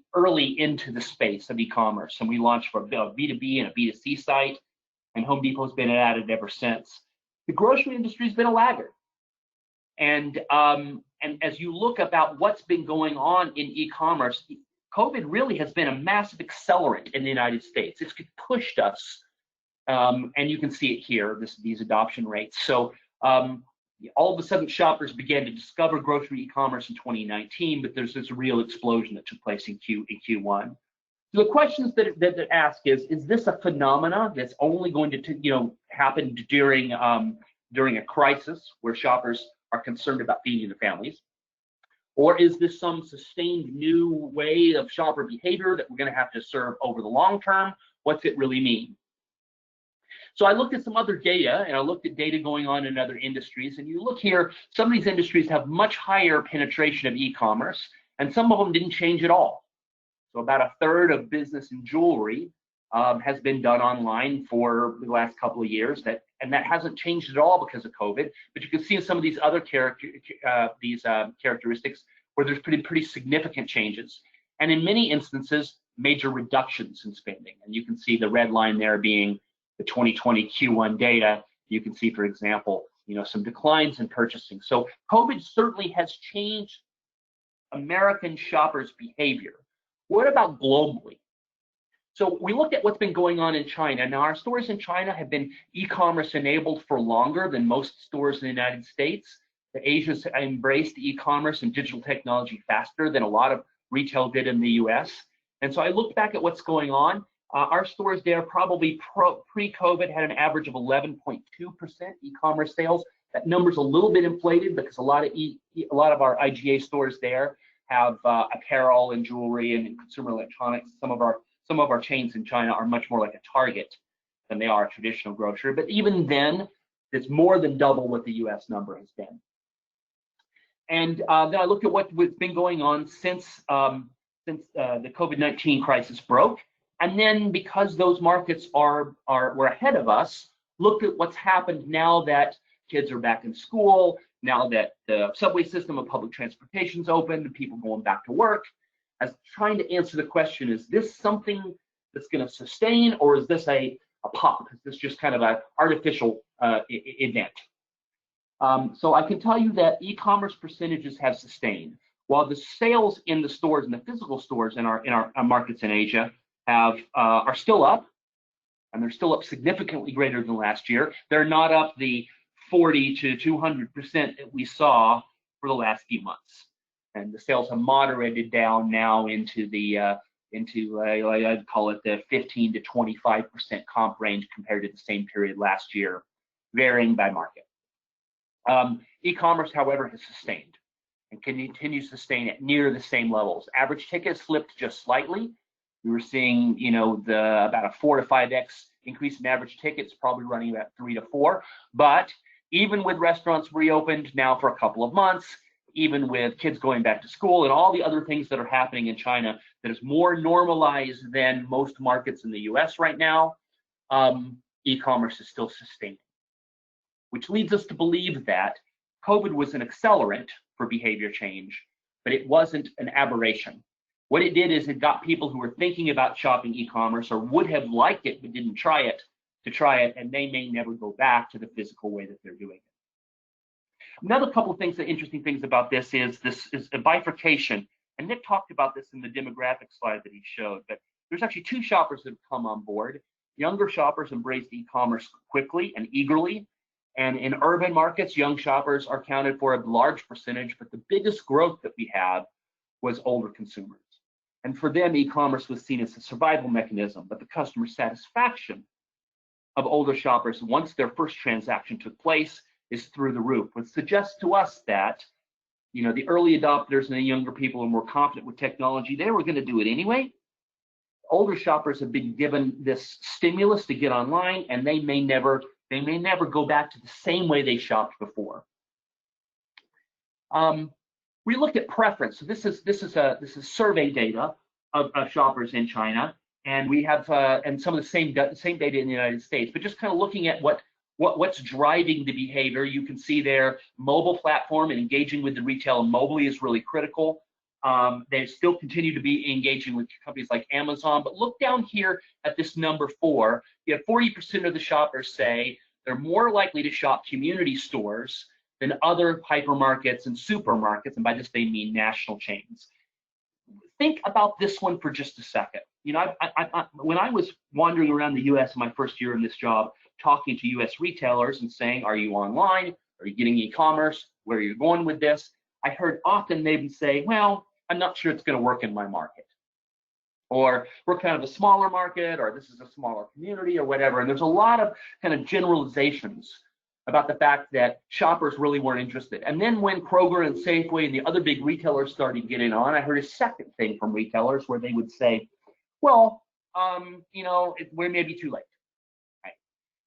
into the space of e-commerce, and we launched for a B2B and a B2C site, and Home Depot's been at it ever since. The grocery industry's been a laggard, and as you look about what's been going on in e-commerce, COVID really has been a massive accelerant in the United States. It's pushed us, and you can see it here, these adoption rates. So all of a sudden, shoppers began to discover grocery e-commerce in 2019, but there's this real explosion that took place in Q1. So the questions that ask is this a phenomena that's only going to happen during a crisis where shoppers are concerned about feeding their families? Or is this some sustained new way of shopper behavior that we're going to have to serve over the long term? What's it really mean? So I looked at some other data, and I looked at data going on in other industries. And you look here, some of these industries have much higher penetration of e-commerce, and some of them didn't change at all. So about a third of business in jewelry has been done online for the last couple of years, and that hasn't changed at all because of COVID. But you can see in some of these other characteristics where there's pretty significant changes, and in many instances, major reductions in spending. And you can see the red line there being the 2020 Q1 data. You can see, for example, some declines in purchasing. So COVID certainly has changed American shoppers' behavior. What about globally? So we looked at what's been going on in China. Now, our stores in China have been e-commerce enabled for longer than most stores in the United States. The Asians embraced e-commerce and digital technology faster than a lot of retail did in the US. And so I looked back at what's going on. Our stores there probably pre-COVID had an average of 11.2% e-commerce sales. That number's a little bit inflated because a lot of our IGA stores there have apparel and jewelry and consumer electronics. Some of our chains in China are much more like a Target than they are a traditional grocery. But even then, it's more than double what the US number has been. And then I looked at what's been going on since the COVID-19 crisis broke. And then because those markets were ahead of us, looked at what's happened now that kids are back in school, now that the subway system of public transportation is open, and people going back to work, as trying to answer the question, is this something that's going to sustain, or is this a pop? Is this just kind of an artificial event? So I can tell you that e-commerce percentages have sustained. While the sales in the stores, in the physical stores in our markets in Asia, are still up, and they're still up significantly greater than last year. They're not up the 40 to 200% that we saw for the last few months, and the sales have moderated down now into I'd call it the 15 to 25% comp range compared to the same period last year, varying by market. E-commerce, however, has sustained and continues to sustain at near the same levels. Average ticket slipped just slightly. We were seeing, about a 4 to 5x increase in average tickets, probably running about 3 to 4. But even with restaurants reopened now for a couple of months, even with kids going back to school and all the other things that are happening in China that is more normalized than most markets in the US right now, e-commerce is still sustaining, which leads us to believe that COVID was an accelerant for behavior change, but it wasn't an aberration. What it did is it got people who were thinking about shopping e-commerce or would have liked it but didn't try it to try it, and they may never go back to the physical way that they're doing it. Another couple of things, interesting things about this is a bifurcation, and Nick talked about this in the demographic slide that he showed, but there's actually two shoppers that have come on board. Younger shoppers embraced e-commerce quickly and eagerly. And in urban markets, young shoppers are counted for a large percentage, but the biggest growth that we had was older consumers. And for them, e-commerce was seen as a survival mechanism, but the customer satisfaction of older shoppers once their first transaction took place is through the roof, which suggests to us that, you know, the early adopters and the younger people who are more confident with technology, they were going to do it anyway. Older shoppers have been given this stimulus to get online, and they may never go back to the same way they shopped before. We looked at preference. So this is survey data of shoppers in China, and we have and some of the same data in the United States. But just kind of looking at what's driving the behavior, you can see their mobile platform and engaging with the retail mobily is really critical. They still continue to be engaging with companies like Amazon, but look down here at this number 4. You have 40% of the shoppers say they're more likely to shop community stores than other hypermarkets and supermarkets, and by this they mean national chains. Think about this one for just a second. You know, when I was wandering around the U.S. in my first year in this job, talking to U.S. retailers and saying, are you online? Are you getting e-commerce? Where are you going with this? I heard often they would say, well, I'm not sure it's going to work in my market. Or we're kind of a smaller market, or this is a smaller community, or whatever. And there's a lot of kind of generalizations about the fact that shoppers really weren't interested. And then when Kroger and Safeway and the other big retailers started getting on, I heard a second thing from retailers where they would say, well, you know, we may be too late. Right?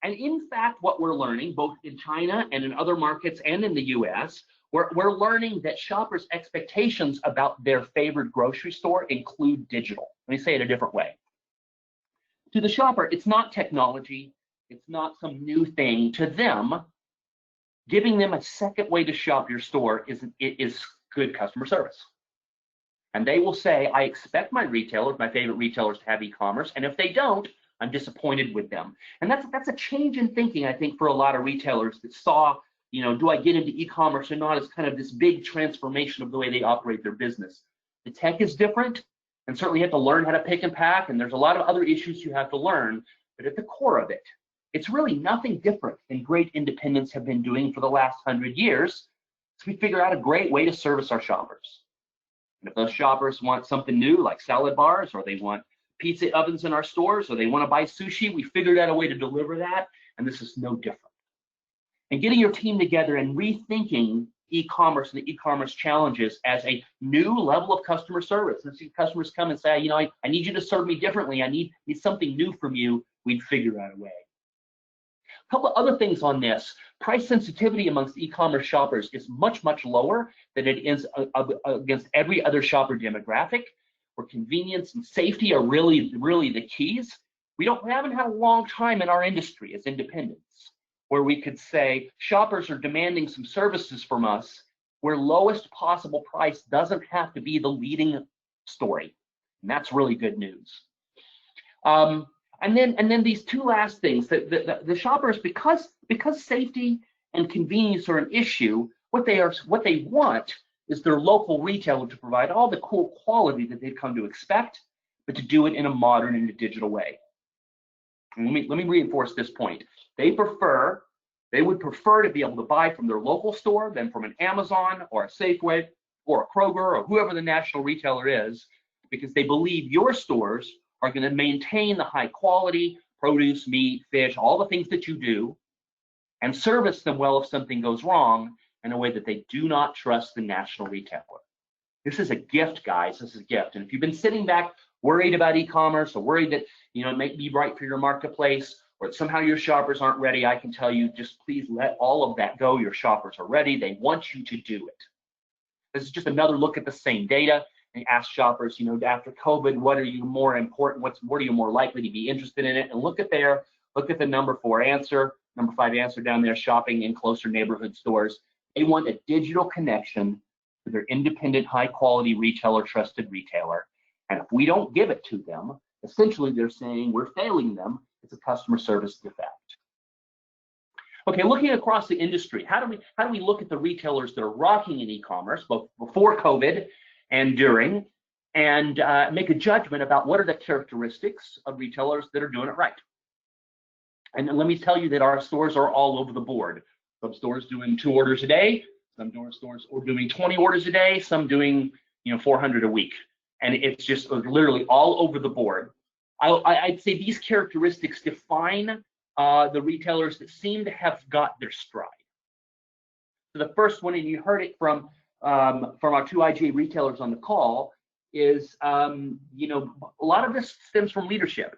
And in fact, what we're learning, both in China and in other markets and in the US, we're learning that shoppers' expectations about their favorite grocery store include digital. Let me say it a different way. To the shopper, it's not technology, it's not some new thing. To them, giving them a second way to shop your store is good customer service. And they will say, I expect my retailers, my favorite retailers, to have e-commerce, and if they don't, I'm disappointed with them. And that's a change in thinking, I think, for a lot of retailers that saw, you know, do I get into e-commerce or not, as kind of this big transformation of the way they operate their business. The tech is different, and certainly you have to learn how to pick and pack, and there's a lot of other issues you have to learn, but at the core of it, it's really nothing different than great independents have been doing for the last 100 years. So we figure out a great way to service our shoppers. And if those shoppers want something new, like salad bars, or they want pizza ovens in our stores, or they want to buy sushi, we figured out a way to deliver that, and this is no different. And getting your team together and rethinking e-commerce and the e-commerce challenges as a new level of customer service. And see customers come and say, you know, I need you to serve me differently. I need something new from you. We'd figure out a way. A couple of other things on this. Price sensitivity amongst e-commerce shoppers is much, much lower than it is against every other shopper demographic, where convenience and safety are really the keys. We haven't had a long time in our industry as independents where we could say shoppers are demanding some services from us where lowest possible price doesn't have to be the leading story. And that's really good news. And then these two last things, the shoppers, because safety and convenience are an issue, what they want is their local retailer to provide all the cool quality that they've come to expect, but to do it in a modern and a digital way. And let me reinforce this point. They would prefer to be able to buy from their local store than from an Amazon or a Safeway or a Kroger or whoever the national retailer is, because they believe your stores are going to maintain the high quality produce, meat, fish, all the things that you do, and service them well if something goes wrong in a way that they do not trust the national retailer. This is a gift, guys. This is a gift. And if you've been sitting back worried about e-commerce or worried that, you know, it may be right for your marketplace or that somehow your shoppers aren't ready, I can tell you, just please let all of that go. Your shoppers are ready. They want you to do it. This is just another look at the same data. And ask shoppers, you know, after COVID, what are you more important? What are you more likely to be interested in it? And look at the number 5 answer down there, shopping in closer neighborhood stores. They want a digital connection to their independent, high quality retailer, trusted retailer. And if we don't give it to them, essentially they're saying we're failing them. It's a customer service defect. Okay, looking across the industry, how do we look at the retailers that are rocking in e-commerce, both before COVID and during? and make a judgment about what are the characteristics of retailers that are doing it right. And let me tell you that our stores are all over the board. Some stores doing 2 orders a day, some stores are doing 20 orders a day, some doing 400 a week. And it's just literally all over the board. I'd say these characteristics define the retailers that seem to have got their stride. So the first one, and you heard it from our 2 IGA retailers on the call, is a lot of this stems from leadership.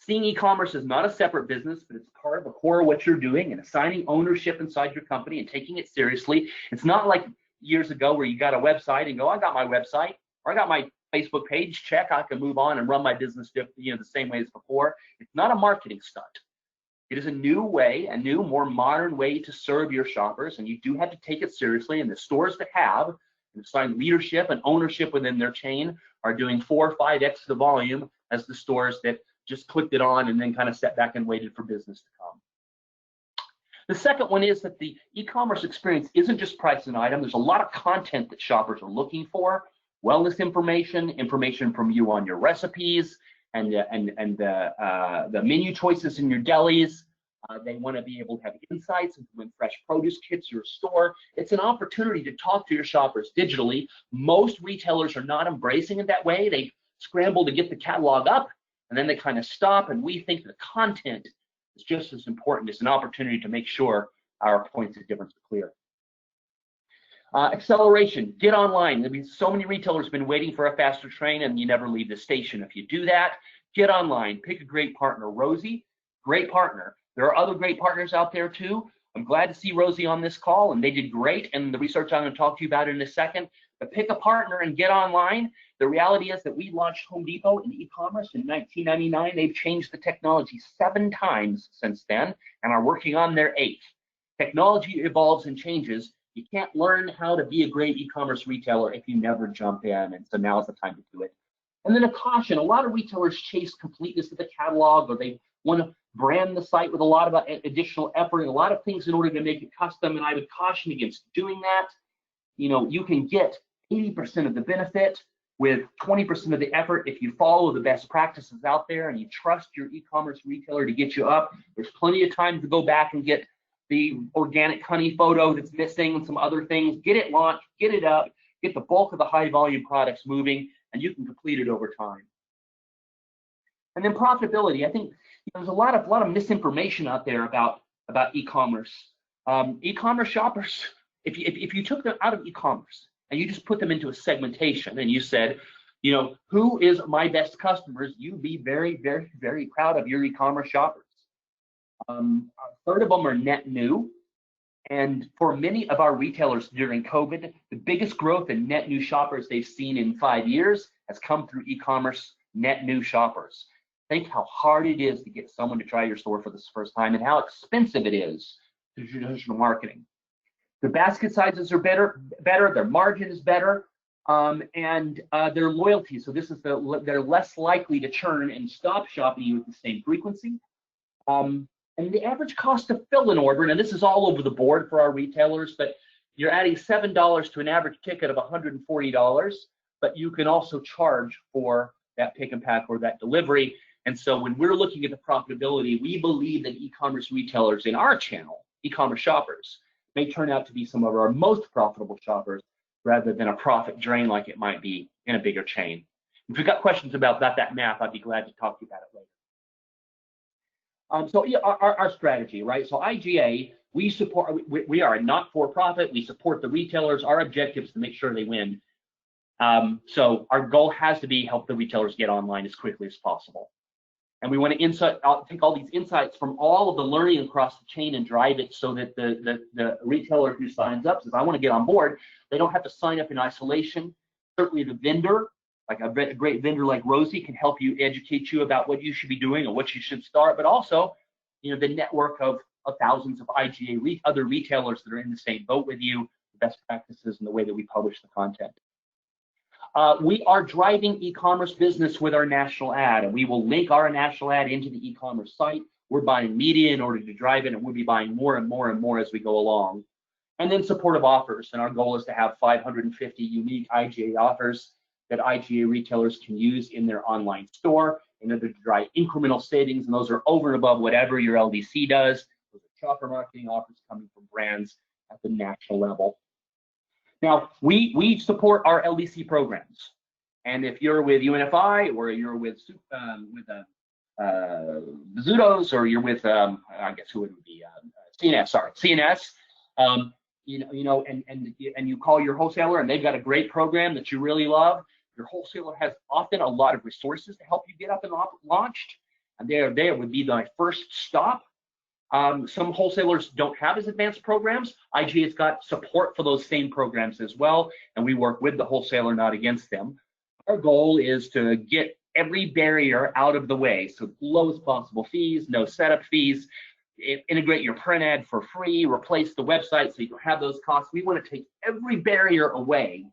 Seeing e-commerce as not a separate business, but it's part of the core of what you're doing, and assigning ownership inside your company and taking it seriously. It's not like years ago where you got a website and go, I got my website, or I got my Facebook page, check, I can move on and run my business the same way as before. It's not a marketing stunt. It is a new way, a new, more modern way to serve your shoppers, and you do have to take it seriously. And the stores that have and assign leadership and ownership within their chain are doing 4 or 5x the volume as the stores that just clicked it on and then kind of sat back and waited for business to come. The second one is that the e-commerce experience isn't just price and item. There's a lot of content that shoppers are looking for. Wellness information from you on your recipes and the menu choices in your delis. They want to be able to have insights into when fresh produce hits your store. It's an opportunity to talk to your shoppers digitally. Most retailers are not embracing it that way. They scramble to get the catalog up, and then they kind of stop, and we think the content is just as important. It's an opportunity to make sure our points of difference are clear. Acceleration, get online. There'll be so many retailers have been waiting for a faster train, and you never leave the station. If you do that, get online, pick a great partner. Rosie, great partner. There are other great partners out there too. I'm glad to see Rosie on this call, and they did great, and the research I'm going to talk to you about in a second. But pick a partner and get online. The reality is that we launched Home Depot in e-commerce in 1999. They've changed the technology 7 times since then and are working on their 8th. Technology evolves and changes. You can't learn how to be a great e-commerce retailer if you never jump in, and so now's the time to do it. And then a caution, a lot of retailers chase completeness of the catalog, or they want to brand the site with a lot of additional effort and a lot of things in order to make it custom, and I would caution against doing that. You can get 80% of the benefit with 20% of the effort if you follow the best practices out there and you trust your e-commerce retailer to get you up. There's plenty of time to go back and get the organic honey photo that's missing and some other things. Get it launched, get it up, get the bulk of the high volume products moving, and you can complete it over time. And then profitability. I think there's a lot of misinformation out there about e-commerce. E-commerce shoppers, if you took them out of e-commerce and you just put them into a segmentation and you said, who is my best customers, you'd be very, very, very proud of your e-commerce shoppers. A third of them are net new. And for many of our retailers during COVID, the biggest growth in net new shoppers they've seen in 5 years has come through e-commerce net new shoppers. Think how hard it is to get someone to try your store for the first time and how expensive it is to traditional marketing. The basket sizes are better, their margin is better, and their loyalty. So this is they're less likely to churn and stop shopping you with the same frequency. And the average cost to fill an order, and this is all over the board for our retailers, but you're adding $7 to an average ticket of $140, but you can also charge for that pick and pack or that delivery. And so when we're looking at the profitability, we believe that e-commerce retailers in our channel, e-commerce shoppers, may turn out to be some of our most profitable shoppers rather than a profit drain like it might be in a bigger chain. If you've got questions about that math, I'd be glad to talk to you about it later. So yeah, our strategy, right? So IGA, we are a not-for-profit. We support the retailers. Our objective is to make sure they win. So our goal has to be help the retailers get online as quickly as possible. And we want to take all these insights from all of the learning across the chain and drive it so that the retailer who signs up says, I want to get on board. They don't have to sign up in isolation. Certainly the vendor, like a great vendor like Rosie, can help you, educate you about what you should be doing and what you should start, but also, the network of thousands of IGA other retailers that are in the same boat with you, the best practices and the way that we publish the content. We are driving e-commerce business with our national ad, and we will link our national ad into the e-commerce site. We're buying media in order to drive it, and we'll be buying more and more and more as we go along. And then supportive offers, and our goal is to have 550 unique IGA offers that IGA retailers can use in their online store in order to drive incremental savings, and those are over and above whatever your LDC does. Those are shopper marketing offers coming from brands at the national level. Now, we support our LDC programs, and if you're with UNFI or you're with Zudos, or you're with I guess who would it be, CNS, sorry, CNS, and you call your wholesaler and they've got a great program that you really love. Your wholesaler has often a lot of resources to help you get up and launched, and there would be my first stop. Some wholesalers don't have as advanced programs. IGA's got support for those same programs as well, and we work with the wholesaler, not against them. Our goal is to get every barrier out of the way, so low as possible fees, no setup fees, integrate your print ad for free, replace the website so you don't have those costs. We want to take every barrier away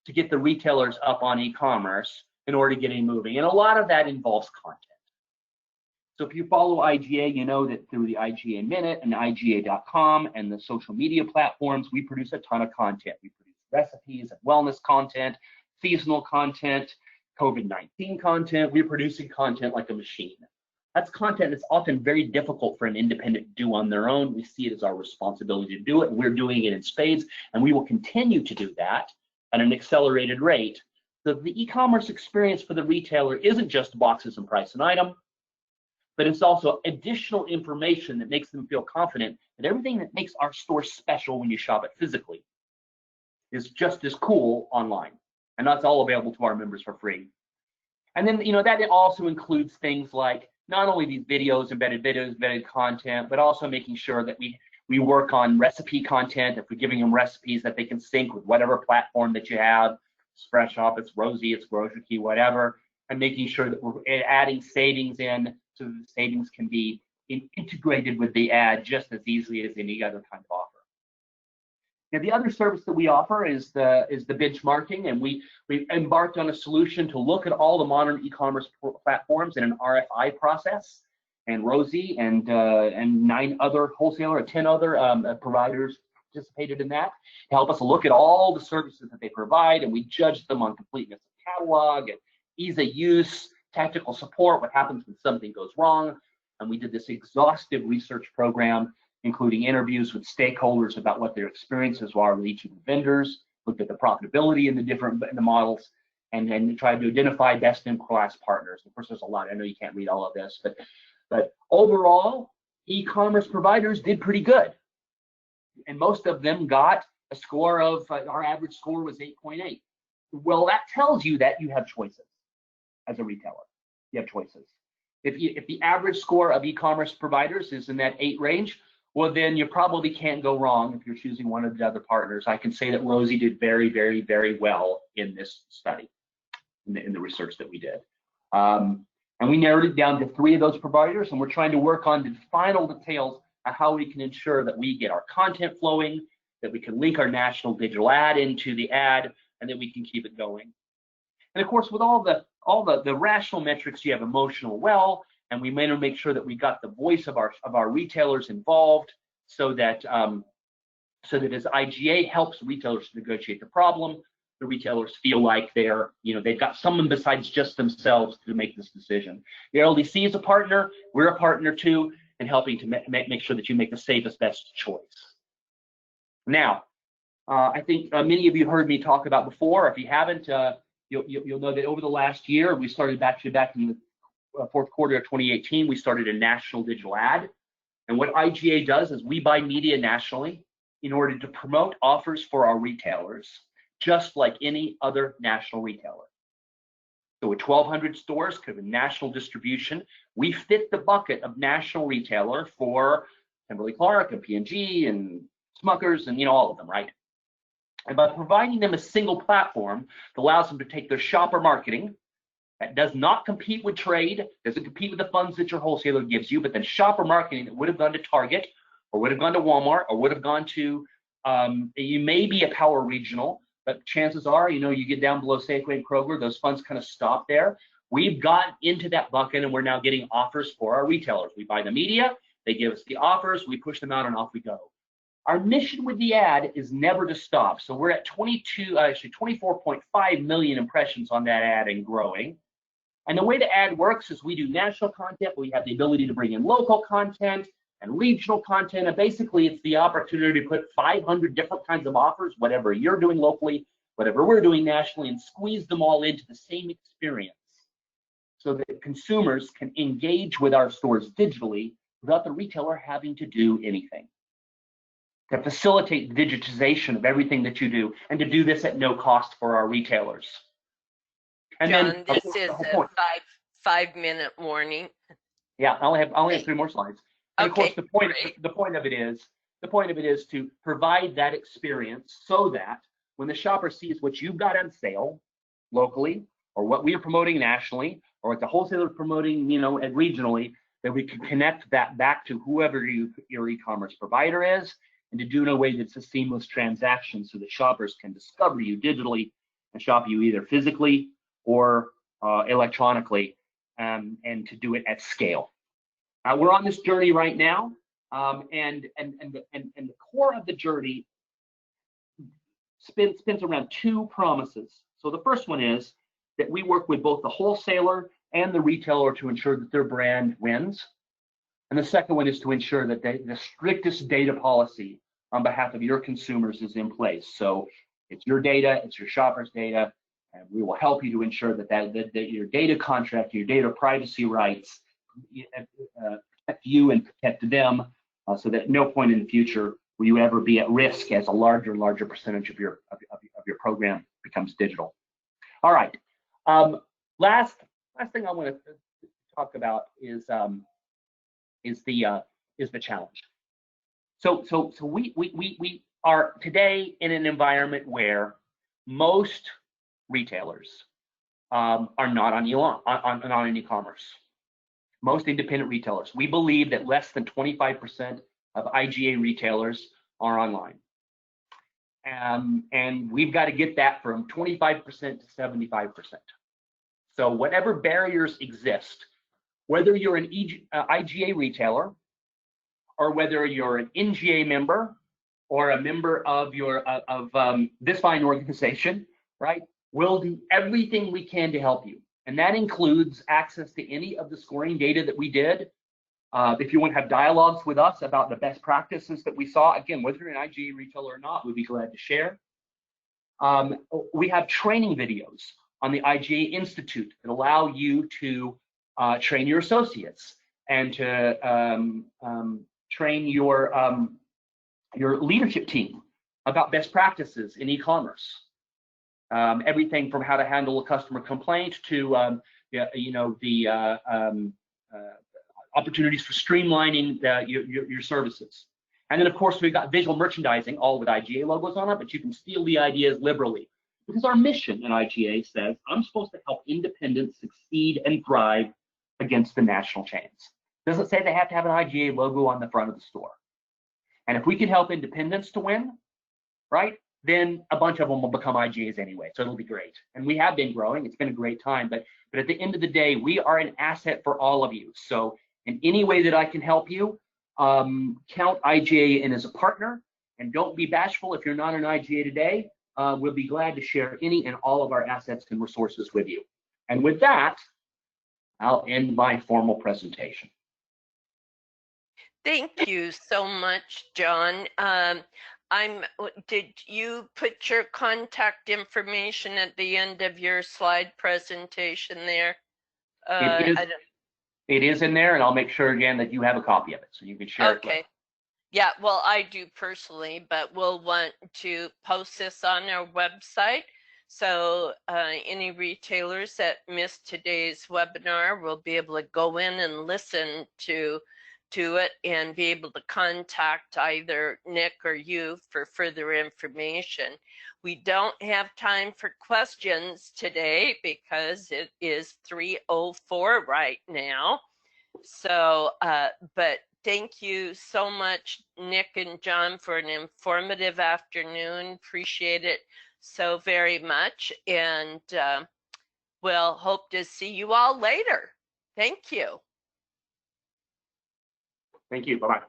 to get the retailers up on e-commerce in order to get it moving, and a lot of that involves content. So if you follow IGA, you know that through the IGA Minute and IGA.com and the social media platforms, we produce a ton of content. We produce recipes and wellness content, seasonal content, COVID-19 content. We're producing content like a machine. That's content that's often very difficult for an independent to do on their own. We see it as our responsibility to do it, and we're doing it in spades, and we will continue to do that at an accelerated rate. So the e-commerce experience for the retailer isn't just boxes and price and item, but it's also additional information that makes them feel confident that everything that makes our store special when you shop it physically is just as cool online. And that's all available to our members for free. And then, that also includes things like not only these embedded videos, embedded content, but also making sure that we work on recipe content. If we're giving them recipes that they can sync with whatever platform that you have, it's Fresh Shop, it's Rosie, it's Grocery Key, whatever, and making sure that we're adding savings in so that the savings can be integrated with the ad just as easily as any other kind of offer. Now, the other service that we offer is the benchmarking, and we embarked on a solution to look at all the modern e-commerce platforms in an RFI process. And Rosie and 9 other wholesaler, 10 other providers participated in that to help us look at all the services that they provide, and we judged them on completeness of catalog and ease of use, tactical support, what happens when something goes wrong. And we did this exhaustive research program, including interviews with stakeholders about what their experiences are with each of the vendors, looked at the profitability in the models, and then tried to identify best-in-class partners. Of course, there's a lot. I know you can't read all of this, but overall, e-commerce providers did pretty good. And most of them got a score of, our average score was 8.8. Well, that tells you that you have choices as a retailer. You have choices. If the average score of e-commerce providers is in that 8 range, well, then you probably can't go wrong if you're choosing one of the other partners. I can say that Rosie did very, very, very well in this study, in the research that we did. And we narrowed it down to 3 of those providers, and we're trying to work on the final details of how we can ensure that we get our content flowing, that we can link our national digital ad into the ad, and that we can keep it going. And of course, with all the rational metrics, you have emotional well, and we may make sure that we got the voice of our retailers involved, so that as IGA helps retailers negotiate the problem, the retailers feel like they've got someone besides just themselves to make this decision. The LDC is a partner, we're a partner too, in helping to make sure that you make the safest, best choice. Now, I think many of you heard me talk about before. If you haven't, you'll know that over the last year, we started back in the fourth quarter of 2018, we started a national digital ad. And what IGA does is we buy media nationally in order to promote offers for our retailers, just like any other national retailer. So with 1,200 stores, kind of a national distribution, we fit the bucket of national retailer for Kimberly-Clark and P&G and Smuckers and all of them, right? And by providing them a single platform that allows them to take their shopper marketing, that does not compete with trade, doesn't compete with the funds that your wholesaler gives you, but then shopper marketing that would have gone to Target or would have gone to Walmart or would have gone to, you may be a power regional, but chances are, you get down below Safeway and Kroger, those funds kind of stop there. We've got into that bucket, and we're now getting offers for our retailers. We buy the media, they give us the offers, we push them out, and off we go. Our mission with the ad is never to stop. So we're at 24.5 million impressions on that ad and growing. And the way the ad works is we do national content, but we have the ability to bring in local content and regional content. And basically, it's the opportunity to put 500 different kinds of offers, whatever you're doing locally, whatever we're doing nationally, and squeeze them all into the same experience so that consumers can engage with our stores digitally without the retailer having to do anything. To facilitate digitization of everything that you do, and to do this at no cost for our retailers. And John, then, this is a five-minute warning. Yeah, I only have 3 more slides. And Okay, of course, the point of it is to provide that experience so that when the shopper sees what you've got on sale locally, or what we are promoting nationally, or what the wholesaler is promoting, and regionally, that we can connect that back to whoever your e-commerce provider is, and to do it in a way that's a seamless transaction so that shoppers can discover you digitally and shop you either physically or electronically, and to do it at scale. We're on this journey right now, and the core of the journey spins around 2 promises. So the first one is that we work with both the wholesaler and the retailer to ensure that their brand wins. And the second one is to ensure that the strictest data policy on behalf of your consumers is in place. So it's your data, it's your shoppers' data, and we will help you to ensure that your data contract, your data privacy rights protect you and protect them, so that at no point in the future will you ever be at risk as a larger and larger percentage of your program becomes digital. All right. Last thing I want to talk about is the challenge. So we are today in an environment where most retailers are not on e-commerce. Most independent retailers. We believe that less than 25% of IGA retailers are online. And we've got to get that from 25% to 75%. So whatever barriers exist, whether you're an IGA retailer, or whether you're an NGA member, or a member of this fine organization, right? We'll do everything we can to help you. And that includes access to any of the scoring data that we did. If you want to have dialogues with us about the best practices that we saw, again, whether you're an IGA retailer or not, we'd be glad to share. We have training videos on the IGA Institute that allow you to train your associates and to train your leadership team about best practices in e-commerce. Everything from how to handle a customer complaint to opportunities for streamlining your services. And then of course we've got visual merchandising, all with IGA logos on it, but you can steal the ideas liberally. Because our mission in IGA says, I'm supposed to help independents succeed and thrive against the national chains. It doesn't say they have to have an IGA logo on the front of the store. And if we can help independents to win, right, then a bunch of them will become IGAs anyway. So it'll be great. And we have been growing. It's been a great time. But at the end of the day, we are an asset for all of you. So in any way that I can help you, count IGA in as a partner. And don't be bashful if you're not an IGA today. We'll be glad to share any and all of our assets and resources with you. And with that, I'll end my formal presentation. Thank you so much, John. Did you put your contact information at the end of your slide presentation there? It is in there, and I'll make sure again that you have a copy of it so you can share it. Okay. Yeah, well, I do personally, but we'll want to post this on our website. So any retailers that missed today's webinar will be able to go in and listen to it and be able to contact either Nick or you for further information. We don't have time for questions today because it is 3:04 right now. So, but thank you so much, Nick and John, for an informative afternoon. Appreciate it so very much. And we'll hope to see you all later. Thank you. Thank you. Bye-bye.